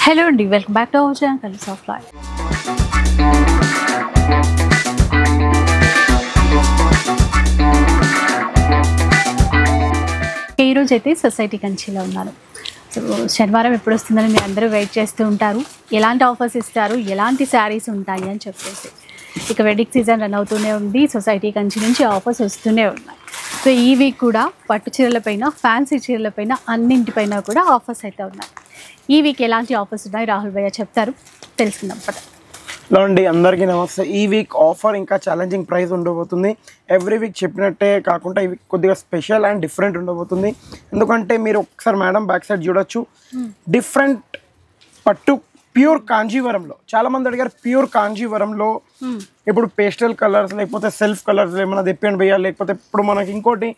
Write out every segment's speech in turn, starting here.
Hello and welcome back to our channel Colors of Life. ఈ రోజు అయితే society కంచిలో ఉన్నాను. సో శనివారం ఎప్పుడు వస్తుందని మీరు అందరూ వెయిట్ చేస్తూ ఉంటారు. ఎలాంటి ఆఫర్స్ ఇస్తారు, ఎలాంటి శారీస్ ఉంటాయి అని చెప్పేసి. ఇక వెడ్డింగ్ సీజన్ రన్ అవుతూనే ఉంది. సొసైటీ కంచి నుంచి ఆఫర్స్ వస్తూనే ఉన్నాయి. సో ఈ వీక్ కూడా పట్టు చీరలపైన, ఫ్యాన్సీ చీరలపైన అన్నింటిపైన కూడా ఆఫర్స్ అయితే ఉన్నాయి. ఈ వీక్ ఎలాంటి ఆఫర్స్ ఉన్నాయి రాహుల్ భయ్య చెప్తారు, తెలుసుకుందాం పద. హలో అండి, అందరికీ నమస్తే. ఈ వీక్ ఆఫర్ ఇంకా ఛాలెంజింగ్ ప్రైస్ ఉండబోతుంది. ఎవ్రీ వీక్ చెప్పినట్టే కాకుండా ఈ వీక్ కొద్దిగా స్పెషల్ అండ్ డిఫరెంట్ ఉండబోతుంది. ఎందుకంటే మీరు ఒకసారి మేడం బ్యాక్ సైడ్ చూడొచ్చు, డిఫరెంట్ పట్టు ప్యూర్ కాంజీవరంలో. చాలా మంది అడిగారు ప్యూర్ కాంజీవరంలో ఇప్పుడు పేస్టల్ కలర్స్ లేకపోతే సెల్ఫ్ కలర్స్ ఏమైనా తెప్పియండి భయ్యా, లేకపోతే ఇప్పుడు మనకి ఇంకోటి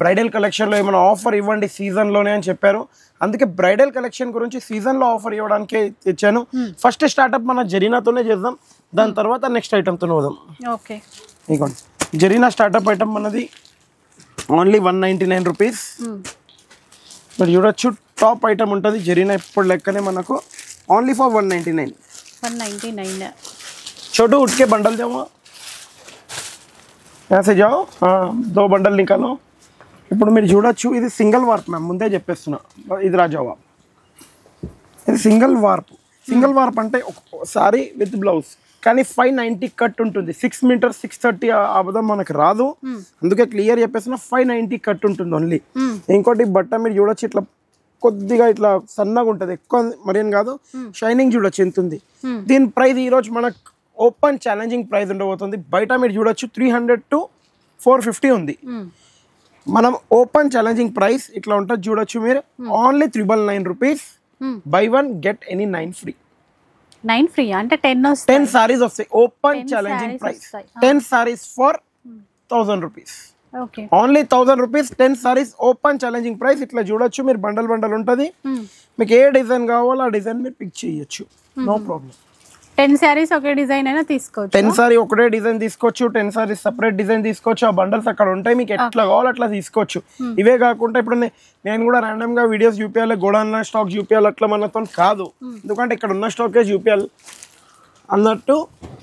బ్రైడల్ కలెక్షన్లో ఏమైనా ఆఫర్ ఇవ్వండి సీజన్లోనే అని చెప్పారు. అందుకే బ్రైడల్ కలెక్షన్ గురించి సీజన్లో ఆఫర్ ఇవ్వడానికి తెచ్చాను. ఫస్ట్ స్టార్ట్అప్ మన జరీనాతోనే చేద్దాం, దాని తర్వాత నెక్స్ట్ ఐటమ్తో పోదాం. ఓకే, ఇదిగోండి జరీనా స్టార్ట్అప్ ఐటమ్ మనది ఓన్లీ 199 రూపీస్. మీరు చూడొచ్చు టాప్ ఐటమ్ ఉంటుంది జరీనా ఇప్పుడు లెక్కనే మనకు ఓన్లీ ఫర్ 199. छोटू उठ के बंडल जाओ, यहाँ से जाओ, हाँ 2 बंडल निकालो. ఇప్పుడు మీరు చూడొచ్చు ఇది సింగిల్ వార్ప్ మ్యామ్, ముందే చెప్పేస్తున్నా. ఇది రాజావా, ఇది సింగిల్ వార్ప్ అంటే ఒకసారి విత్ బ్లౌజ్, కానీ 590 కట్ ఉంటుంది. 6 మీటర్స్ 630 అబద్ధం మనకు రాదు, అందుకే క్లియర్ చెప్పేస్తున్నా. 590 కట్ ఉంటుంది ఓన్లీ. ఇంకోటి బట్ట మీరు చూడొచ్చు ఇట్లా కొద్దిగా ఇట్లా సన్నగా ఉంటుంది, ఎక్కువ మరేం కాదు. షైనింగ్ చూడొచ్చు ఎంత ఉంది. దీని ప్రైస్ ఈరోజు మనకు ఓపెన్ ఛాలెంజింగ్ ప్రైస్ ఉండబోతుంది. బయట మీరు చూడొచ్చు 300 to 450 ఉంది. మనం ఓపెన్ ఛాలెంజింగ్ ప్రైస్ ఇట్లా ఉంటుంది చూడొచ్చు మీరు, only 999 rupees. By 1 get any 9 free. 9 free అంటే 10 సారీస్ వస్తాయి. Open challenging price 10 saris for 1000 rupees. Only 1000 rupees 10 saris. Open challenging price. ఇట్లా చూడొచ్చు మీరు, బండల్ ఉంటుంది. మీకు ఏ డిజైన్ కావాలో ఆ డిజైన్ మీరు పిక్ చేయొచ్చు, నో ప్రాబ్లం. 10 సారీస్ ఒకే డిజైన్ అయినా తీసుకోవచ్చు. 10 సారీ ఒకటే డిజైన్ తీసుకోవచ్చు, 10 సారీస్ సెపరేట్ డిజైన్ తీసుకోవచ్చు. ఆ బండల్స్ అక్కడ ఉంటాయి, మీకు ఎట్లా కావాలో అట్లా తీసుకోవచ్చు. ఇవే కాకుండా ఇప్పుడు నేను కూడా ర్యాండమ్ గా వీడియోస్ చూపించాలి, గోడౌన్ స్టాక్ చూపించాలి, అట్లా మనతో కాదు. ఎందుకంటే ఇక్కడ ఉన్న స్టాకే చూపించాలి అన్నట్టు,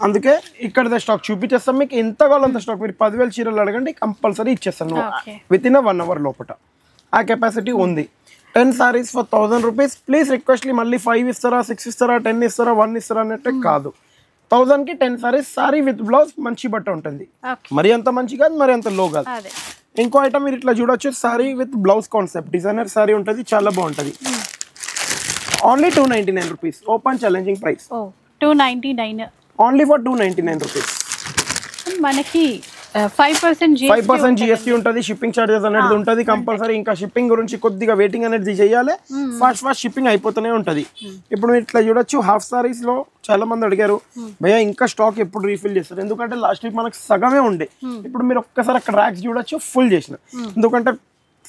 అందుకే ఇక్కడ స్టాక్ చూపించేస్తాం. మీకు ఎంత కావాలో అంత స్టాక్. మీరు 10,000 చీరలు అడగండి, కంపల్సరీ ఇచ్చేస్తాను విత్ ఇన్ 1 hour లోపల. ఆ కెపాసిటీ ఉంది. 10 సారీస్ ఫర్ 1000 రూపీస్. ప్లీజ్ రిక్వెస్ట్లీ మళ్ళీ 5 ఇస్తారా, 6 ఇస్తారా, 10 ఇస్తారా, 1 ఇస్తారా అన్నట్టే కాదు. 1000కి 10 సారీస్, సారీ విత్ బ్లౌజ్, మంచి బట్ట ఉంటుంది. మరి అంత మంచి కాదు, మరి అంత లో కాదు. ఇంకో ఐటమ్ మీరు ఇట్లా చూడొచ్చు, sorry with blouse concept, designer sorry ఉంటుంది, చాలా బాగుంటుంది. Only 299 rupees. Open challenging price 299, only for 299 rupees. మనకి 5% GST ఉంటుంది, షిప్పింగ్ చార్జెస్ అనేది ఉంటుంది కంపల్సరీ. ఇంకా షిప్పింగ్ గురించి కొద్దిగా వెయిటింగ్ అనేది చేయాలి, ఫాస్ట్ షిప్పింగ్ అయిపోతూనే ఉంటుంది. ఇప్పుడు మీరు ఇట్లా చూడొచ్చు, హాఫ్ సారీస్ లో చాలా మంది అడిగారు భయ్యా ఇంకా స్టాక్ ఎప్పుడు రీఫిల్ చేస్తారు, ఎందుకంటే లాస్ట్ వీక్ మనకు సగమే ఉండే. ఇప్పుడు మీరు ఒక్కసారి అక్కడ ర్యాక్స్ చూడొచ్చు, ఫుల్ చేసిన. ఎందుకంటే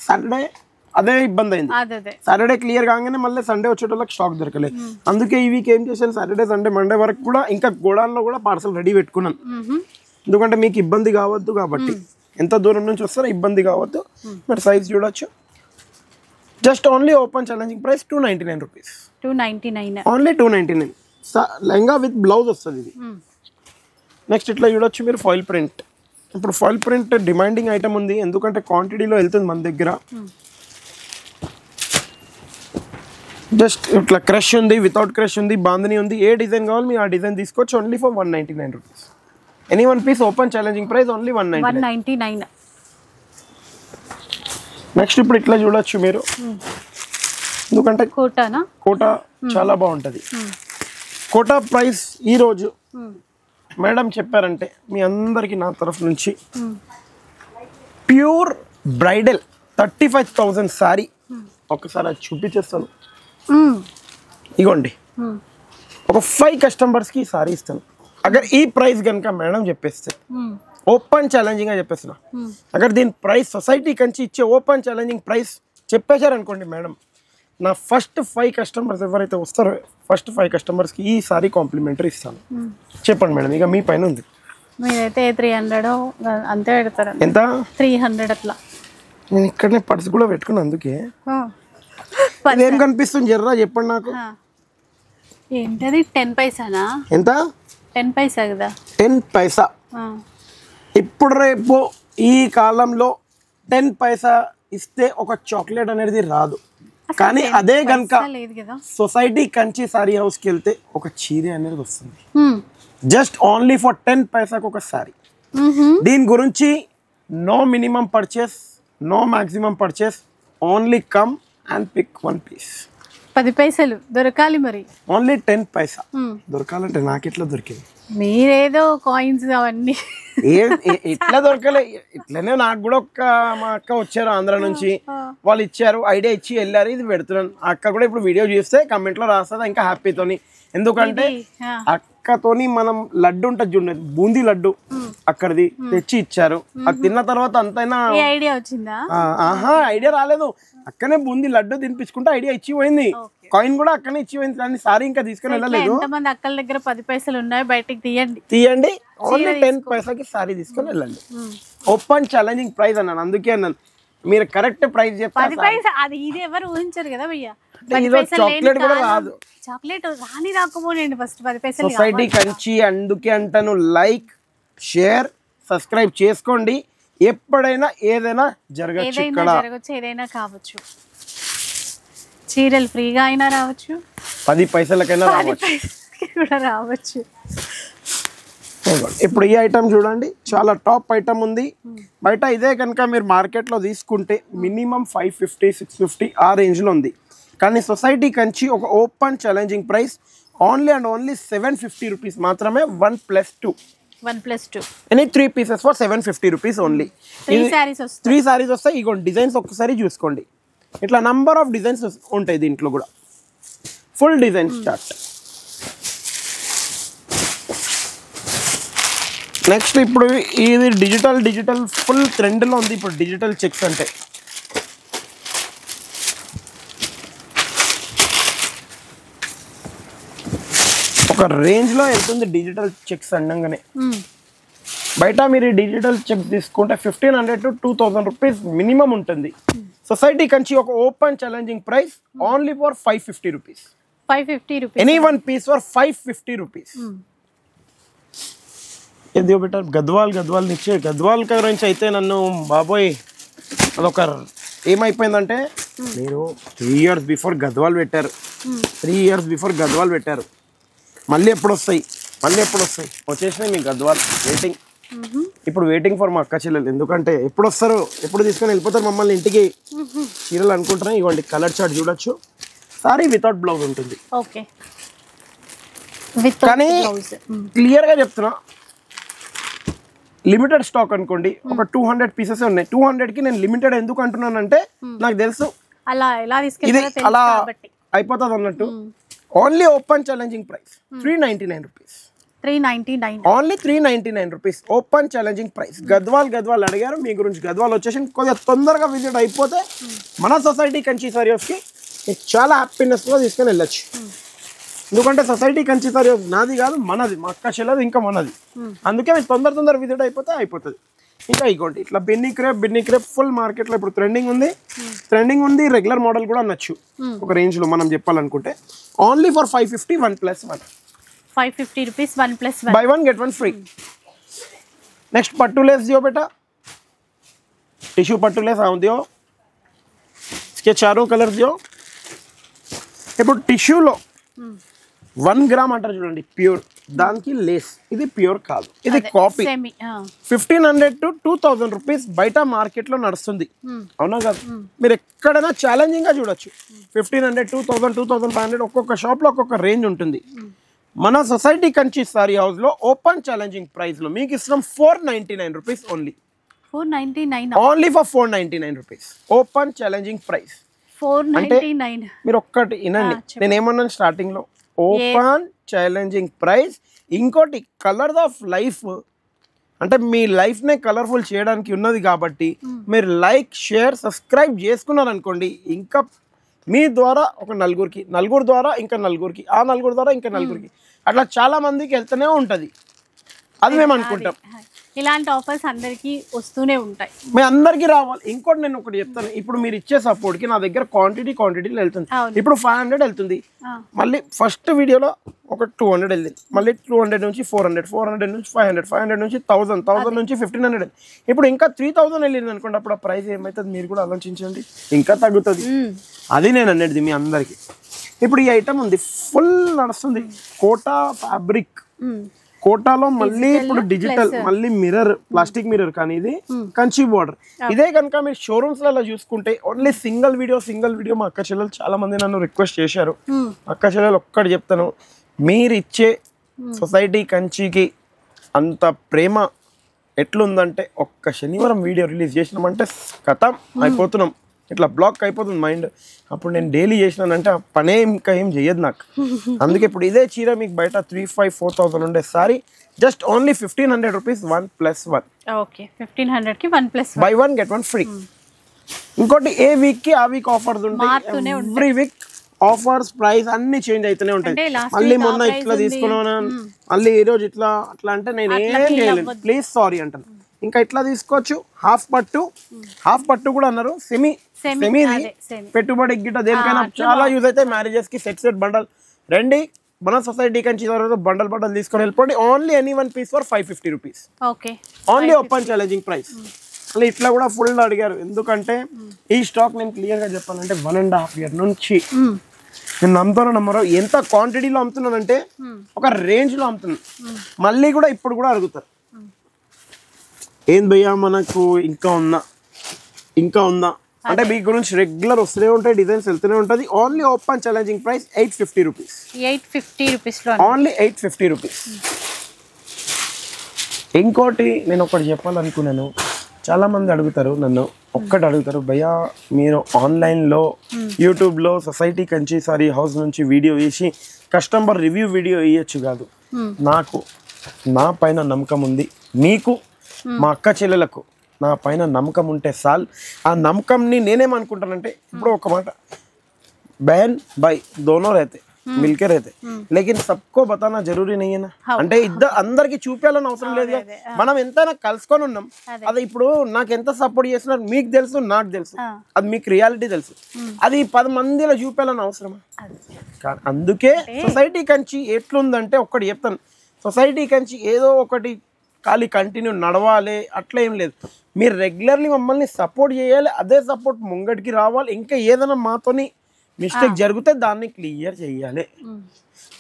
సాటర్డే అదే ఇబ్బంది అయింది. సాటర్డే క్లియర్ కాగానే మళ్ళీ సండే వచ్చేటోళ్ళకి స్టాక్ దొరకలేదు. అందుకే ఈ వీక్ ఏం చేశాను, సాటర్డే సండే మండే వరకు కూడా ఇంకా గోడాన్లో కూడా పార్సల్ రెడీ పెట్టుకున్నాను. ఎందుకంటే మీకు ఇబ్బంది కావద్దు కాబట్టి, ఎంత దూరం నుంచి వస్తారో ఇబ్బంది కావద్దు. మీరు సైజ్ చూడొచ్చు. Just only open challenging price 299 rupees. 299 only 299. Lehenga with blouse వస్తుంది ఇది. నెక్స్ట్ ఇట్లా చూడొచ్చు మీరు, ఫాయిల్ ప్రింట్. ఇప్పుడు ఫాయిల్ ప్రింట్ డిమాండింగ్ ఐటమ్ ఉంది, ఎందుకంటే క్వాంటిటీలో వెళ్తుంది మన దగ్గర. జస్ట్ ఇట్లా క్రష్ ఉంది, వితౌట్ క్రష్ ఉంది, బాందని ఉంది. ఏ డిజైన్ కావాలి మీరు ఆ డిజైన్ తీసుకోవచ్చు. Only for 199 rupees. Any 1 piece. Open challenging price only 199. Next ఇప్పుడు ఇట్లా చూడొచ్చు మీరు, ఎందుకంటే కోటా చాలా బాగుంటుంది. కోటా ప్రైస్ ఈరోజు మేడం చెప్పారంటే మీ అందరికి నా తరఫు నుంచి ప్యూర్ బ్రైడల్ 35,000 సారీ. ఒకసారి అది చూపించేస్తాను. ఇగోండి, ఒక 5 కస్టమర్స్కి సారీ ఇస్తాను. అగర్ ఈ ప్రైస్ కనుక మేడం చెప్పేస్తే, ఓపెన్ ఛాలెంజింగ్ గా చెప్పేస్తున్నా, అగర్ దీని ప్రైస్ సొసైటీ కంచి ఇచ్చే ఓపెన్ ఛాలెంజింగ్ ప్రైస్ చెప్పేశారనుకోండి మేడం, నా ఫస్ట్ 5 కస్టమర్స్ ఎవరైతే వస్తారో ఫస్ట్ 5 కస్టమర్స్కి ఈ సారీ కాంప్లిమెంటరీ ఇస్తాను. చెప్పండి మేడం, ఇక మీ పైన ఉంది. మీరైతే 300 అంతే పెడతారు. ఎంత? 300 అట్లా. నేను ఇక్కడనే పర్స్ కూడా పెట్టుకున్నా, అందుకే ఏం కనిపిస్తుంది జర్రా చెప్పండి నాకు. ఏంటది 10 పైసానా? ఎంత? 10 పైసా కదా. 10 పైసా. ఇప్పుడు రేపు ఈ కాలంలో 10 పైసా ఇస్తే ఒక చాక్లెట్ అనేది రాదు. కానీ అదే గనుక సొసైటీ కంచి సారీ హౌస్కి వెళ్తే ఒక చీర అనేది వస్తుంది. జస్ట్ ఓన్లీ ఫర్ 10 పైసాకు ఒక సారీ. దీని గురించి no minimum purchase, no maximum purchase, only come and pick 1 piece. 10 పైసలు దొరకాలి మరి. ఓన్లీ 10 పైసా దొరకాలంటే నాకెట్లా దొరికింది? మీరేదో కాయిన్స్ అవన్నీ ఇట్లా దొరకలే. ఇట్లనే నాకు కూడా మా అక్క వచ్చారు ఆంధ్ర నుంచి, వాళ్ళు ఇచ్చారు, ఐడియా ఇచ్చి వెళ్ళారు, ఇది పెడుతున్నాను. అక్క కూడా ఇప్పుడు వీడియో చూస్తే కమెంట్ లో రాస్తుంది ఇంకా హ్యాపీతోని. ఎందుకంటే అక్కతోని మనం లడ్డు ఉంటుంది చూడండి, బూందీ లడ్డు అక్కడిది తెచ్చి ఇచ్చారు. అది తిన్న తర్వాత అంతైనా ఐడియా వచ్చిందా? ఐడియా రాలేదు. అక్కనే బూందీ లడ్డు తినిపించుకుంటే ఐడియా ఇచ్చి పోయింది. కాయిన్ కూడా అక్కనే ఇచ్చి పోయింది. కానీ సారీ ఇంకా తీసుకుని వెళ్ళలేదు. ఎంతమంది అక్కల దగ్గర 10 పైసలు ఉన్నాయి, బయటికి తీయండి. ఓన్లీ 10 పైసాకి సారీ తీసుకొని వెళ్ళండి. ఓపెన్ ఛాలెంజింగ్ ప్రైస్ అన్నాను, అందుకే అన్నాను. మీరు కరెక్ట్ ప్రైస్ చెప్తే 10 పైసా అది ఇది ఎవరు ఊహించారు కదా భయ్యా. చాక్లెట్ కూడా రాదు. చాక్లెట్ రాని రాకపోనండి ఫస్ట్ 10 పైసలు. సొసైటీ కంచి అందుకే అంటాను, లైక్, షేర్, సబ్స్క్రైబ్ చేసుకోండి. ఎప్పుడైనా ఏదైనా జరగచ్చు, ఏదైనా కావచ్చు. చీరలు ఫ్రీగా అయినా రావచ్చు, 10 పైసలకైనా రావచ్చు. ఇప్పుడు ఈ ఐటమ్ చూడండి, చాలా టాప్ ఐటమ్ ఉంది. బయట ఇదే కనుక మీరు మార్కెట్లో తీసుకుంటే మినిమం 550, 650 ఆ రేంజ్లో ఉంది. కానీ సొసైటీ కంచి ఒక open challenging price only and only 750 rupees మాత్రమే. 1+2 any 3 pieces for 750 rupees only. 3 saris వస్తాయి. ఇగో డిజైన్స్ ఒక్కసారి చూసుకోండి, ఇట్లా నంబర్ ఆఫ్ డిజైన్స్ ఉంటాయి దీంట్లో కూడా. Full design start. నెక్స్ట్ ఇప్పుడు ఇది డిజిటల్ ఫుల్ ట్రెండ్లో ఉంది ఇప్పుడు డిజిటల్ చెక్స్ అంటే. ఒక రేంజ్లో వెళ్తుంది డిజిటల్ చెక్స్ అనగానే. బయట మీరు డిజిటల్ చెక్స్ తీసుకుంటే 1500 to 2000 రూపీస్ మినిమం ఉంటుంది. సొసైటీ కంచి ఒక open challenging price only for 550 rupees. Any 1 piece for 550 rupees. ఏదో బెటర్ గద్వాల్ నిచ్చే గద్వాల్ గురించి అయితే నన్ను బాబోయ్ అదొక ఏమైపోయిందంటే, మీరు 3 years బిఫోర్ గద్వాల్ పెట్టారు, 3 years బిఫోర్ గద్వాల్ పెట్టారు. మళ్ళీ ఎప్పుడు వస్తాయి వచ్చేసినాయి మీ గద్వాల్. వెయిటింగ్, ఇప్పుడు వెయిటింగ్ ఫర్ మా అక్క చెల్లెలు. ఎందుకంటే ఎప్పుడు వస్తారు, ఎప్పుడు తీసుకొని వెళ్ళిపోతారు మమ్మల్ని ఇంటికి. చీరలు అనుకుంటున్నాయి. ఇవ్వండి కలర్ చార్ట్ చూడొచ్చు. సారీ వితౌట్ బ్లౌజ్ ఉంటుంది. కానీ క్లియర్గా చెప్తున్నా, లిమిటెడ్ స్టాక్ అనుకోండి. ఒక 200 పీసెస్ ఉన్నాయి. 200కి నేను లిమిటెడ్ ఎందుకు అంటున్నానంటే, నాకు తెలుసు ఇది అలా అయిపోతుంది అన్నట్టు. Only open challenging price 399 rupees. Only 399 rupees open challenging price. Gadwal అడిగారు మీ గురించి. గద్వాల్ వచ్చేసి కొద్దిగా తొందరగా విజిట్ అయిపోతే మన సొసైటీ కంచి సారీ హౌస్కి చాలా హ్యాపీనెస్గా తీసుకొని వెళ్ళచ్చు. ఎందుకంటే సొసైటీ కంచి సారీ హౌస్ నాది కాదు, మనది, మా అక్క చెల్లది ఇంకా మనది. అందుకే మీరు తొందర విజిట్ అయిపోతే అయిపోతుంది. ఇంకా ఇగోండి ఇట్లా బిన్నీ క్రేప్ ఫుల్ మార్కెట్లో ఇప్పుడు ట్రెండింగ్ ఉంది. రెగ్యులర్ మోడల్ కూడా అనొచ్చు ఒక రేంజ్లో మనం చెప్పాలనుకుంటే. Only for 550 1+1. 550 rupees 1+1. Buy 1 get 1 free. Next पट्टू लेस दियो बेटा, टिश्यू पट्टू लेस आओ दियो. इसके चारों कलर दियो. ఇప్పుడు టిష్యూలో 1 గ్రామ్ అంటారు చూడండి ప్యూర్, దానికి లేస్. ఇది ప్యూర్ కాదు, ఇది కాపీ. 1500 to 2000 రూపీస్ బయట మార్కెట్లో నడుస్తుంది. అవునా కాదు? మీరు ఎక్కడైనా ఛాలెంజింగ్గా చూడొచ్చు. 1500, 2000, 2500 ఒక్కొక్క షాప్లో ఒక్కొక్క రేంజ్ ఉంటుంది. మన సొసైటీ కంచి సారీ హౌస్లో ఓపెన్ ఛాలెంజింగ్ ప్రైస్లో మీకు ఇస్తున్నాం 499 rupees only. 499 only for 499 rupees open challenging price. 499. మీరు ఒక్కటి వినండి, నేను ఏమన్నాను స్టార్టింగ్లో, ఓపెన్ ఛాలెంజింగ్ ప్రైస్. ఇంకోటి కలర్స్ ఆఫ్ లైఫ్, అంటే మీ లైఫ్నే కలర్ఫుల్ చేయడానికి ఉన్నది కాబట్టి మీరు లైక్, షేర్, సబ్స్క్రైబ్ చేసుకున్నారనుకోండి, ఇంకా మీ ద్వారా ఒక నలుగురు ద్వారా ఇంకా నలుగురికి, ఆ నలుగురు ద్వారా ఇంకా నలుగురికి, అట్లా చాలా మందికి వెళ్తూనే ఉంటుంది. అది మేము అనుకుంటాం. ఇలాంటి ఆఫర్స్ అందరికీ వస్తూనే ఉంటాయి. మీ అందరికీ రావాలి. ఇంకోటి నేను ఒకటి చెప్తాను, ఇప్పుడు మీరు ఇచ్చే సపోర్ట్కి నా దగ్గర క్వాంటిటీలో వెళ్తుంది. ఇప్పుడు 500 వెళ్తుంది, మళ్ళీ ఫస్ట్ వీడియోలో ఒక 200 వెళ్ళింది, మళ్ళీ 200 నుంచి 400 నుంచి 500 నుంచి 1000 నుంచి 1500. ఇప్పుడు ఇంకా 3000 వెళ్ళింది అనుకోండి, అప్పుడు ఆ ప్రైస్ ఏమవుతుంది మీరు కూడా ఆలోచించండి, ఇంకా తగ్గుతుంది. అది నేను అనేది మీ అందరికి. ఇప్పుడు ఈ ఐటమ్ ఉంది, ఫుల్ నడుస్తుంది, కోటా ఫ్యాబ్రిక్. కోటాలో మళ్ళీ ఇప్పుడు డిజిటల్, మళ్ళీ మిర్రర్, ప్లాస్టిక్ మిర్రర్, కానీ ఇది కంచి బోర్డర్. ఇదే కనుక మీరు షోరూమ్స్ లలో చూసుకుంటే ఓన్లీ సింగిల్ వీడియో. మా అక్క చెల్లెలు చాలా మంది నన్ను రిక్వెస్ట్ చేశారు. అక్క చెల్లెలు ఒక్కటి చెప్తాను, మీరు ఇచ్చే సొసైటీ కంచికి అంత ప్రేమ ఎట్లుందంటే, ఒక్క శనివారం వీడియో రిలీజ్ చేసినామంటే కథం అయిపోతున్నాం, ఇట్లా బ్లాక్ అయిపోతుంది మైండ్. అప్పుడు నేను డైలీ చేసినానంటే ఆ పనే ఇంకా ఏం చేయదు నాకు. అందుకే ఇప్పుడు ఇదే చీర మీకు బయట 3,500-4,000 ఉండే sari just only 1,500 rupees 1+1. Okay, 1,500కి 1+1, బై 1 get 1 ఫ్రీ. ఇంకోటి ఏ వీక్ కి ఆ వీక్ ఆఫర్స్ ఉంటాయి, ఎవ్రీ వీక్ ఆఫర్స్, ప్రైస్ అన్ని చేంజ్ అవుతూనే ఉంటాయి. మళ్ళీ మొన్న ఇట్లా తీసుకున్నాను, మళ్ళీ ఈ రోజు ఇట్లా అట్లా అంటే నేను ఏం చేయలేను, ప్లీజ్ సారీ అంటాను. ఇంకా ఇట్లా తీసుకోవచ్చు, హాఫ్ పట్టు కూడా అన్నారు, సెమీ పెట్టుబడి గిట్ట దేనికైనా చాలా యూజ్ అయితే. మ్యారేజెస్ కి సెట్ బండల్ రండి, మన సొసైటీ కంచి బండల్ తీసుకొని వెళ్ళిపోండి. Only any 1 piece for 550 rupees, only open challenging price. మళ్ళీ ఇట్లా కూడా ఫుల్ అడిగారు, ఎందుకంటే ఈ స్టాక్ నేను క్లియర్ గా చెప్పాలంటే 1.5 year నుంచి నేను నమ్మరో ఎంత క్వాంటిటీలో అమ్ముతున్నానంటే ఒక రేంజ్ లో అమ్ముతున్నాను. మళ్ళీ కూడా ఇప్పుడు కూడా అడుగుతారు, ఏం భయ్యా మనకు ఇంకా ఉందా అంటే మీ గురించి రెగ్యులర్ వస్తూనే ఉంటాయి, డిజైన్స్ వెళ్తూనే ఉంటుంది. Only open challenging price 850 rupees, 850 rupees, only 850 rupees. ఇంకోటి నేను ఒకటి చెప్పాలనుకున్నాను, చాలా మంది అడుగుతారు నన్ను, భయ్యా మీరు ఆన్లైన్లో యూట్యూబ్లో సొసైటీ కంచి సారీ హౌస్ నుంచి వీడియో వేసి కస్టమర్ రివ్యూ వీడియో వేయచ్చు కాదు. నాకు నా పైన నమ్మకం ఉంది, మీకు మా అక్క చెల్లెలకు నా పైన నమ్మకం ఉంటే చాలు. ఆ నమ్మకంని నేనేమనుకుంటానంటే, ఇప్పుడు ఒక మాట, బहन भाई दोनों रहते मिलके रहते, लेकिन सबको बताना जरूरी नहीं है ना. అంటే అందరికి చూపించాలని అవసరం లేదు, మనం ఎంతైనా కలుసుకొని ఉన్నాం. అది ఇప్పుడు నాకు ఎంత సపోర్ట్ చేస్తున్నారు మీకు తెలుసు, నాకు తెలుసు, అది మీకు రియాలిటీ తెలుసు. అది 10 మందిలో చూపించాలని అవసరమా? అందుకే సొసైటీ కంచి ఎట్లుందంటే ఒక్కటి చెప్తాను, సొసైటీ కంచి ఏదో ఒకటి ఖాళీ కంటిన్యూ నడవాలి అట్లా ఏం లేదు. మీరు రెగ్యులర్లీ మమ్మల్ని సపోర్ట్ చేయాలి, అదే సపోర్ట్ ముంగటికి రావాలి. ఇంకా ఏదైనా మాతోని మిస్టేక్ జరిగితే దాన్ని క్లియర్ చేయాలి.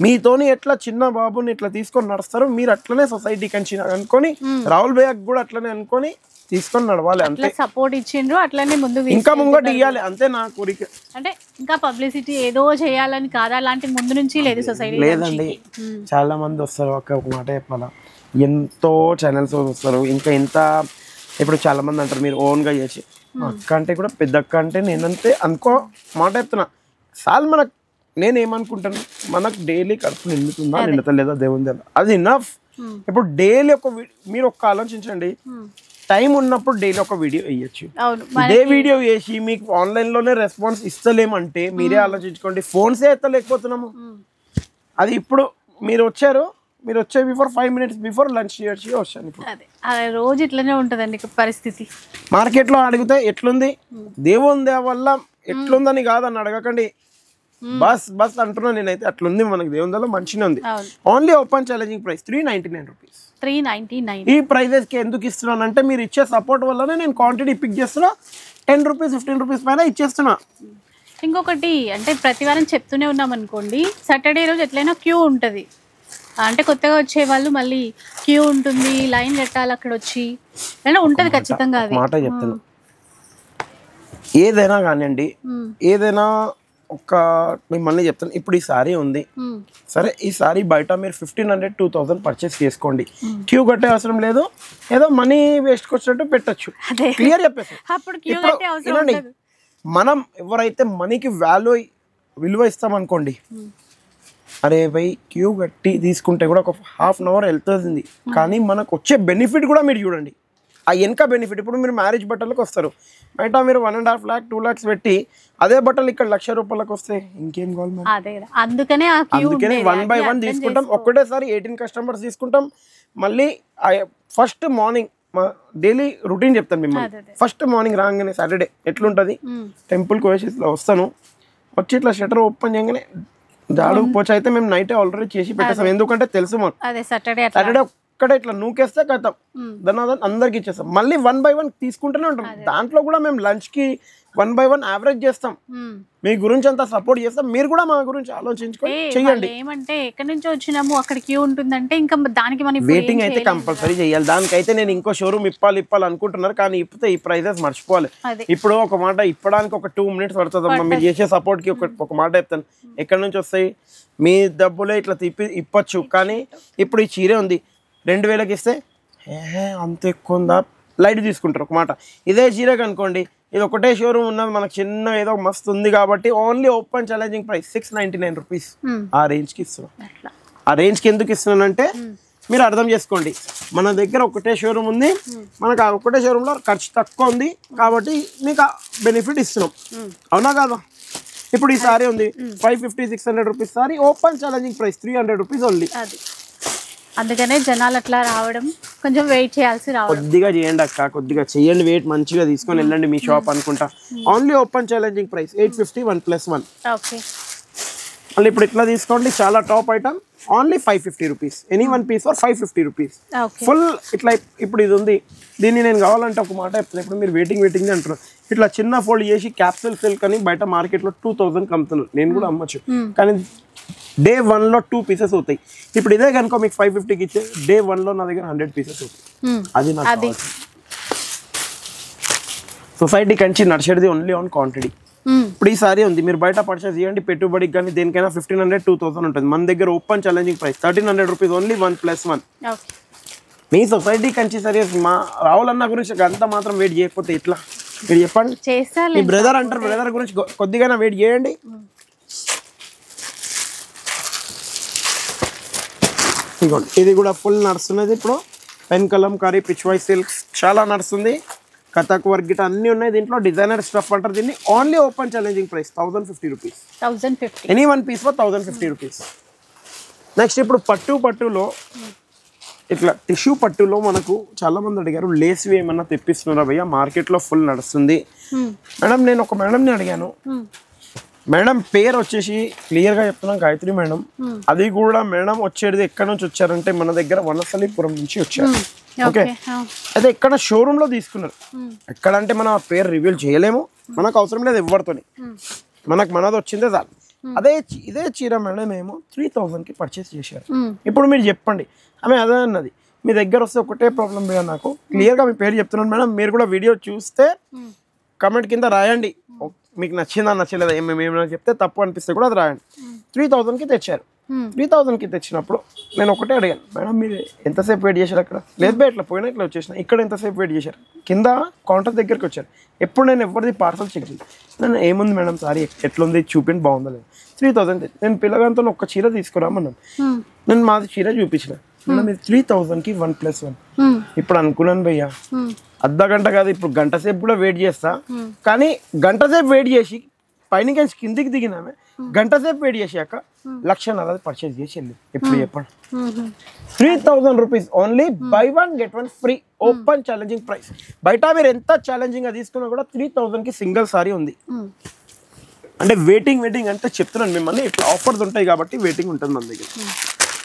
మీతోని ఎట్లా చిన్న బాబుని ఇట్లా తీసుకొని నడుస్తారు, మీరు అట్లనే సొసైటీ కంచి అనుకొని, రాహుల్ భయ్యకి కూడా అట్లనే అనుకొని తీసుకొని నడవాలి. అంతే, సపోర్ట్ ఇచ్చిండ్రు అట్లనే ముందు ఇంకా ముంగటి ఇవ్వాలి, అంతే నా కోరిక. అంటే ఇంకా పబ్లిసిటీ ఏదో చేయాలని కాదా, అలాంటి ముందు నుంచి లేదు సొసైటీ లేదండి. చాలా మంది వస్తారు, ఒక మాట చెప్పాలా, ఎంతో ఛానల్స్ వస్తారు, ఇంకా ఎంత. ఇప్పుడు చాలా మంది అంటారు మీరు ఓన్గా చేసి, అక్క అంటే కూడా పెద్ద అక్క అంటే నేనంతే అనుకో మాట చెప్తున్నా చాలు. నేనేమనుకుంటాను, మనకు డైలీ కడుపు నిండుతుందా నిండుతలేదా దేవుంది, అది ఇనఫ్. ఇప్పుడు డైలీ మీరు ఒక్క ఆలోచించండి, టైం ఉన్నప్పుడు డైలీ ఒక వీడియో వేయచ్చు. ఇదే వీడియో వేసి మీకు ఆన్లైన్లోనే రెస్పాన్స్ ఇస్తలేమంటే మీరే ఆలోచించుకోండి, ఫోన్సే ఎత్తలేకపోతున్నాము. అది ఇప్పుడు మీరు వచ్చే బిఫోర్ 5 minutes బిఫోర్ లంచ్ చేసి వచ్చాను. రోజు ఇట్లనే ఉంటుందండి పరిస్థితి. మార్కెట్లో అడిగితే ఎట్లుంది, దేవుని వల్ల ఎట్లుందని కాదని అడగకండి, బస్ అంటున్నా నేనైతే. అట్లుంది, మనకి దేవుని వల్ల మంచిగా ఉంది. Only open challenging price 399 rupees. 399. ఈ ప్రైజెస్కి ఎందుకు ఇస్తున్నాను అంటే, మీరు ఇచ్చే సపోర్ట్ వల్లనే నేను క్వాంటిటీ పిక్ చేస్తున్నా. 10 రూపీస్ 15 రూపీస్ పైన ఇచ్చేస్తున్నా. ఇంకొకటి అంటే ప్రతి వారం చెప్తూనే ఉన్నాం అనుకోండి, సాటర్డే రోజు ఎట్లయినా క్యూ ఉంటుంది. అంటే కొత్తగా వచ్చే వాళ్ళు మళ్ళీ క్యూ ఉంటుంది, లైన్ కట్టాలి అక్కడ వచ్చి, అయినా ఉంటుంది ఖచ్చితంగా. అది మాట చెప్తాను, ఏదైనా కానివ్వండి, ఏదైనా ఒక మిమ్మల్ని చెప్తాను. ఇప్పుడు ఈ సారీ ఉంది సరే, ఈ సారీ బయట మీరు 1500-2000 పర్చేస్ చేసుకోండి, క్యూ కట్టే అవసరం లేదు, ఏదో మనీ వేస్ట్కి వచ్చినట్టు పెట్టచ్చు, క్లియర్ చెప్పేసి. ఇప్పుడు మనం ఎవరైతే మనీకి విలువ ఇస్తాం అనుకోండి, అరే భయ్ క్యూ కట్టి తీసుకుంటే కూడా ఒక 1/2 hour వెళ్తుంది, కానీ మనకు వచ్చే బెనిఫిట్ కూడా మీరు చూడండి. ఆ వెనక బెనిఫిట్. ఇప్పుడు మీరు మ్యారేజ్ బట్టలకు వస్తారు, బయట మీరు 1.5 lakh 2 lakhs పెట్టి అదే బట్టలు ఇక్కడ 1,00,000 రూపాయలకు వస్తే ఇంకేం కావాలి? అందుకనే 1 by 1 తీసుకుంటాం. ఒక్కటేసారి 18 customers తీసుకుంటాం. మళ్ళీ ఫస్ట్ మార్నింగ్ డైలీ రొటీన్ చెప్తాను మిమ్మల్ని. ఫస్ట్ మార్నింగ్ రాగానే సాటర్డే ఎట్లుంటుంది, టెంపుల్కి వచ్చి ఇట్లా వస్తాను, వచ్చి ఇట్లా షట్టర్ ఓపెన్ చేయగానే జాడు పోచ అయితే మేము నైట్ ఆల్రెడీ చేసి పెట్టేస్తాం. ఎందుకంటే తెలుసు మాకు సాటర్డే ఒక్కడే ఇట్లా నూకేస్తే కథం దాని అందరికి ఇచ్చేస్తాం. మళ్ళీ 1 by 1 తీసుకుంటూనే ఉంటాం. దాంట్లో కూడా మేము లంచ్ కి 1 by 1 యావరేజ్ చేస్తాం. మీ గురించి అంతా సపోర్ట్ చేస్తాం. మీరు కూడా మా గురించి ఆలోచించుకొని చెయ్యండి. ఏమంటే ఎక్కడి నుంచి వచ్చినాము అక్కడ క్యూ ఉంటుందంటే ఇంకా దానికి మనం వెయిటింగ్ అయితే కంపల్సరీ చేయాలి. దానికైతే నేను ఇంకో షోరూమ్ ఇప్పాలి అనుకుంటున్నారు, కానీ ఇప్పితే ఈ ప్రైజెస్ మర్చిపోవాలి. ఇప్పుడు ఒక మాట ఇప్పడానికి ఒక 2 minutes పడుతుంది. మీరు చేసే సపోర్ట్ కి ఒక మాట చెప్తాను. ఎక్కడి నుంచి వస్తాయి మీ డబ్బులే ఇట్లా ఇప్పచ్చు, కానీ ఇప్పుడు ఈ చీరే ఉంది 2,000కి ఇస్తే అంత ఎక్కువ ఉందా లైట్ తీసుకుంటారు ఒక మాట. ఇదే చీరకు అనుకోండి, ఇది ఒకటే షోరూమ్ ఉన్నది మనకు చిన్న ఏదో మస్తు ఉంది కాబట్టి only open challenging price 699 rupees ఆ రేంజ్కి ఇస్తున్నాం. ఆ రేంజ్కి ఎందుకు ఇస్తున్నానంటే మీరు అర్థం చేసుకోండి, మన దగ్గర ఒకటే షోరూమ్ ఉంది, మనకు ఆ ఒకటే షోరూంలో ఖర్చు తక్కువ ఉంది కాబట్టి మీకు ఆ బెనిఫిట్ ఇస్తున్నాం. అవునా కాదా? ఇప్పుడు ఈ సారీ ఉంది 550-600 rupees sorry, open challenging price 300 rupees only. అందుకనే జనాలు అట్లా రావడం, కొంచెం వెయిట్ చేయాల్సి రావడం. కొద్దిగా చేయండి అక్క, కొద్దిగా చేయండి, వెయిట్ మంచిగా తీసుకొని వెళ్ళండి మీ షాప్ అనుకుంటా. Only open challenging price 850 1+1. Okay, మళ్ళీ ఇప్పుడు ఇట్లా తీసుకోండి, చాలా top item only 550 rupees. Any 1 piece for 550 rupees full. ఇట్లా ఇప్పుడు ఇది ఉంది, దీన్ని నేను కావాలంటే ఒక మాట చెప్తాను. ఇప్పుడు మీరు వెయిటింగ్ అంటారు, ఇట్లా చిన్న ఫోల్డ్ చేసి క్యాప్సూల్ సిల్క్ అని బయట మార్కెట్లో 2000 అమ్ముతున్నారు. నేను కూడా అమ్మచ్చు, కానీ డే 1లో 2 pieces అవుతాయి. ఇప్పుడు ఇదే కనుక మీకు 550కి ఇచ్చే డే 1లో నా దగ్గర 100 pieces అవుతాయి. అది నాకు సొసైటీ కంచి నడిచేది ఓన్లీ ఆన్ క్వాంటిటీ. ఇప్పుడు ఈ సారీ ఉంది, మీరు బయట పర్చేస్ చేయండి, పెట్టుబడికి కానీ దేనికైనా 1500-2000 ఉంటుంది. మన దగ్గర open challenging price 1300 rupees only 1+1. మీ సొసైటీ కంచి సారీస్ మా రావాలన్న గురించి అంత మాత్రం వెయిట్ చేయకపోతే ఎట్లా మీరు చెప్పండి. మీ బ్రదర్ అంటారు, బ్రదర్ గురించి కొద్దిగా వెయిట్ చేయండి. ఇది కూడా ఫుల్ నడుస్తున్నది. ఇప్పుడు పెన్ కలంకారీ పిచ్వాయ్ సిల్క్స్ చాలా నడుస్తుంది. కథక్ వర్క్ గిట అన్ని ఉన్నాయి దీంట్లో. డిజైనర్ స్టఫ్ అంటారు దీన్ని. Only open challenging price 1050 rupees. Any 1 piece for 1050 rupees. Next ఇప్పుడు పట్టులో ఇట్లా టిష్యూ పట్టులో మనకు చాలా మంది అడిగారు, లేస్ ఏమన్నా తెప్పిస్తున్నారా భయ్యా, మార్కెట్లో ఫుల్ నడుస్తుంది. మేడం నేను ఒక మేడంని అడిగాను, మేడం పేరు వచ్చేసి క్లియర్గా చెప్తున్నాం, గాయత్రి మేడం. అది కూడా మేడం వచ్చేది ఎక్కడి నుంచి వచ్చారంటే మన దగ్గర వనసలిపురం నుంచి వచ్చారు. ఓకే, అయితే ఇక్కడ షోరూమ్ లో తీసుకున్నారు. ఎక్కడ అంటే మనం ఆ పేరు రివీల్ చేయలేము, మనకు అవసరం లేదు ఎవరితోని, మనది వచ్చిందే చాలు. ఇదే చీర మేడం మేము 3000కి పర్చేస్ చేశారు. ఇప్పుడు మీరు చెప్పండి, ఆమె అదే అన్నది, మీ దగ్గర వస్తే ఒకటే ప్రాబ్లం భయ్యా, నాకు క్లియర్గా మీ పేరు చెప్తున్నాను మేడం. మీరు కూడా వీడియో చూస్తే కమెంట్ కింద రాయండి, మీకు నచ్చిందా నచ్చలేదా, ఏమేమైనా చెప్తే తప్పు అనిపిస్తే కూడా అది రాయండి. 3000కి తెచ్చారు. 3000కి తెచ్చినప్పుడు నేను ఒకటే అడిగాను, మేడం మీరు ఎంతసేపు వెయిట్ చేశారు అక్కడ? లేదు బే ఇట్లా పోయినా ఇట్లా వచ్చేసిన, ఇక్కడ ఎంతసేపు వెయిట్ చేశారు? కింద కౌంటర్ దగ్గరికి వచ్చారు. ఎప్పుడు నేను ఎవరిది పార్సల్ చెక్ చేయాలి, నేను ఏముంది మేడం సారీ ఎట్లుంది చూపిండి బాగుందా లేదు. 3000 నేను పిల్లగాంతో ఒక చీర తీసుకురామన్నాను, నేను మాది చీర చూపించిన మేడం, మీరు 3000కి 1+1. ఇప్పుడు అనుకున్నాను భయ్యా, అర్ధ గంట కాదు ఇప్పుడు గంట సేపు కూడా వెయిట్ చేస్తా, కానీ గంట సేపు వెయిట్ చేసి పైన కిందికి దిగినామే, గంట సేపు వెయిట్ చేసాక 1,50,000 పర్చేజ్ చేసి వెళ్ళి. ఎప్పుడు చెప్పండి, 3000 rupees only, by 1 get 1 free, open challenging price. బయట మీరు ఎంత ఛాలెంజింగ్ గా తీసుకున్నా కూడా 3000కి సింగిల్ సారీ ఉంది. అంటే వెయిటింగ్ అంటే చెప్తున్నాను మిమ్మల్ని, ఇట్లా ఆఫర్స్ ఉంటాయి కాబట్టి వెయిటింగ్ ఉంటుంది మన దగ్గర.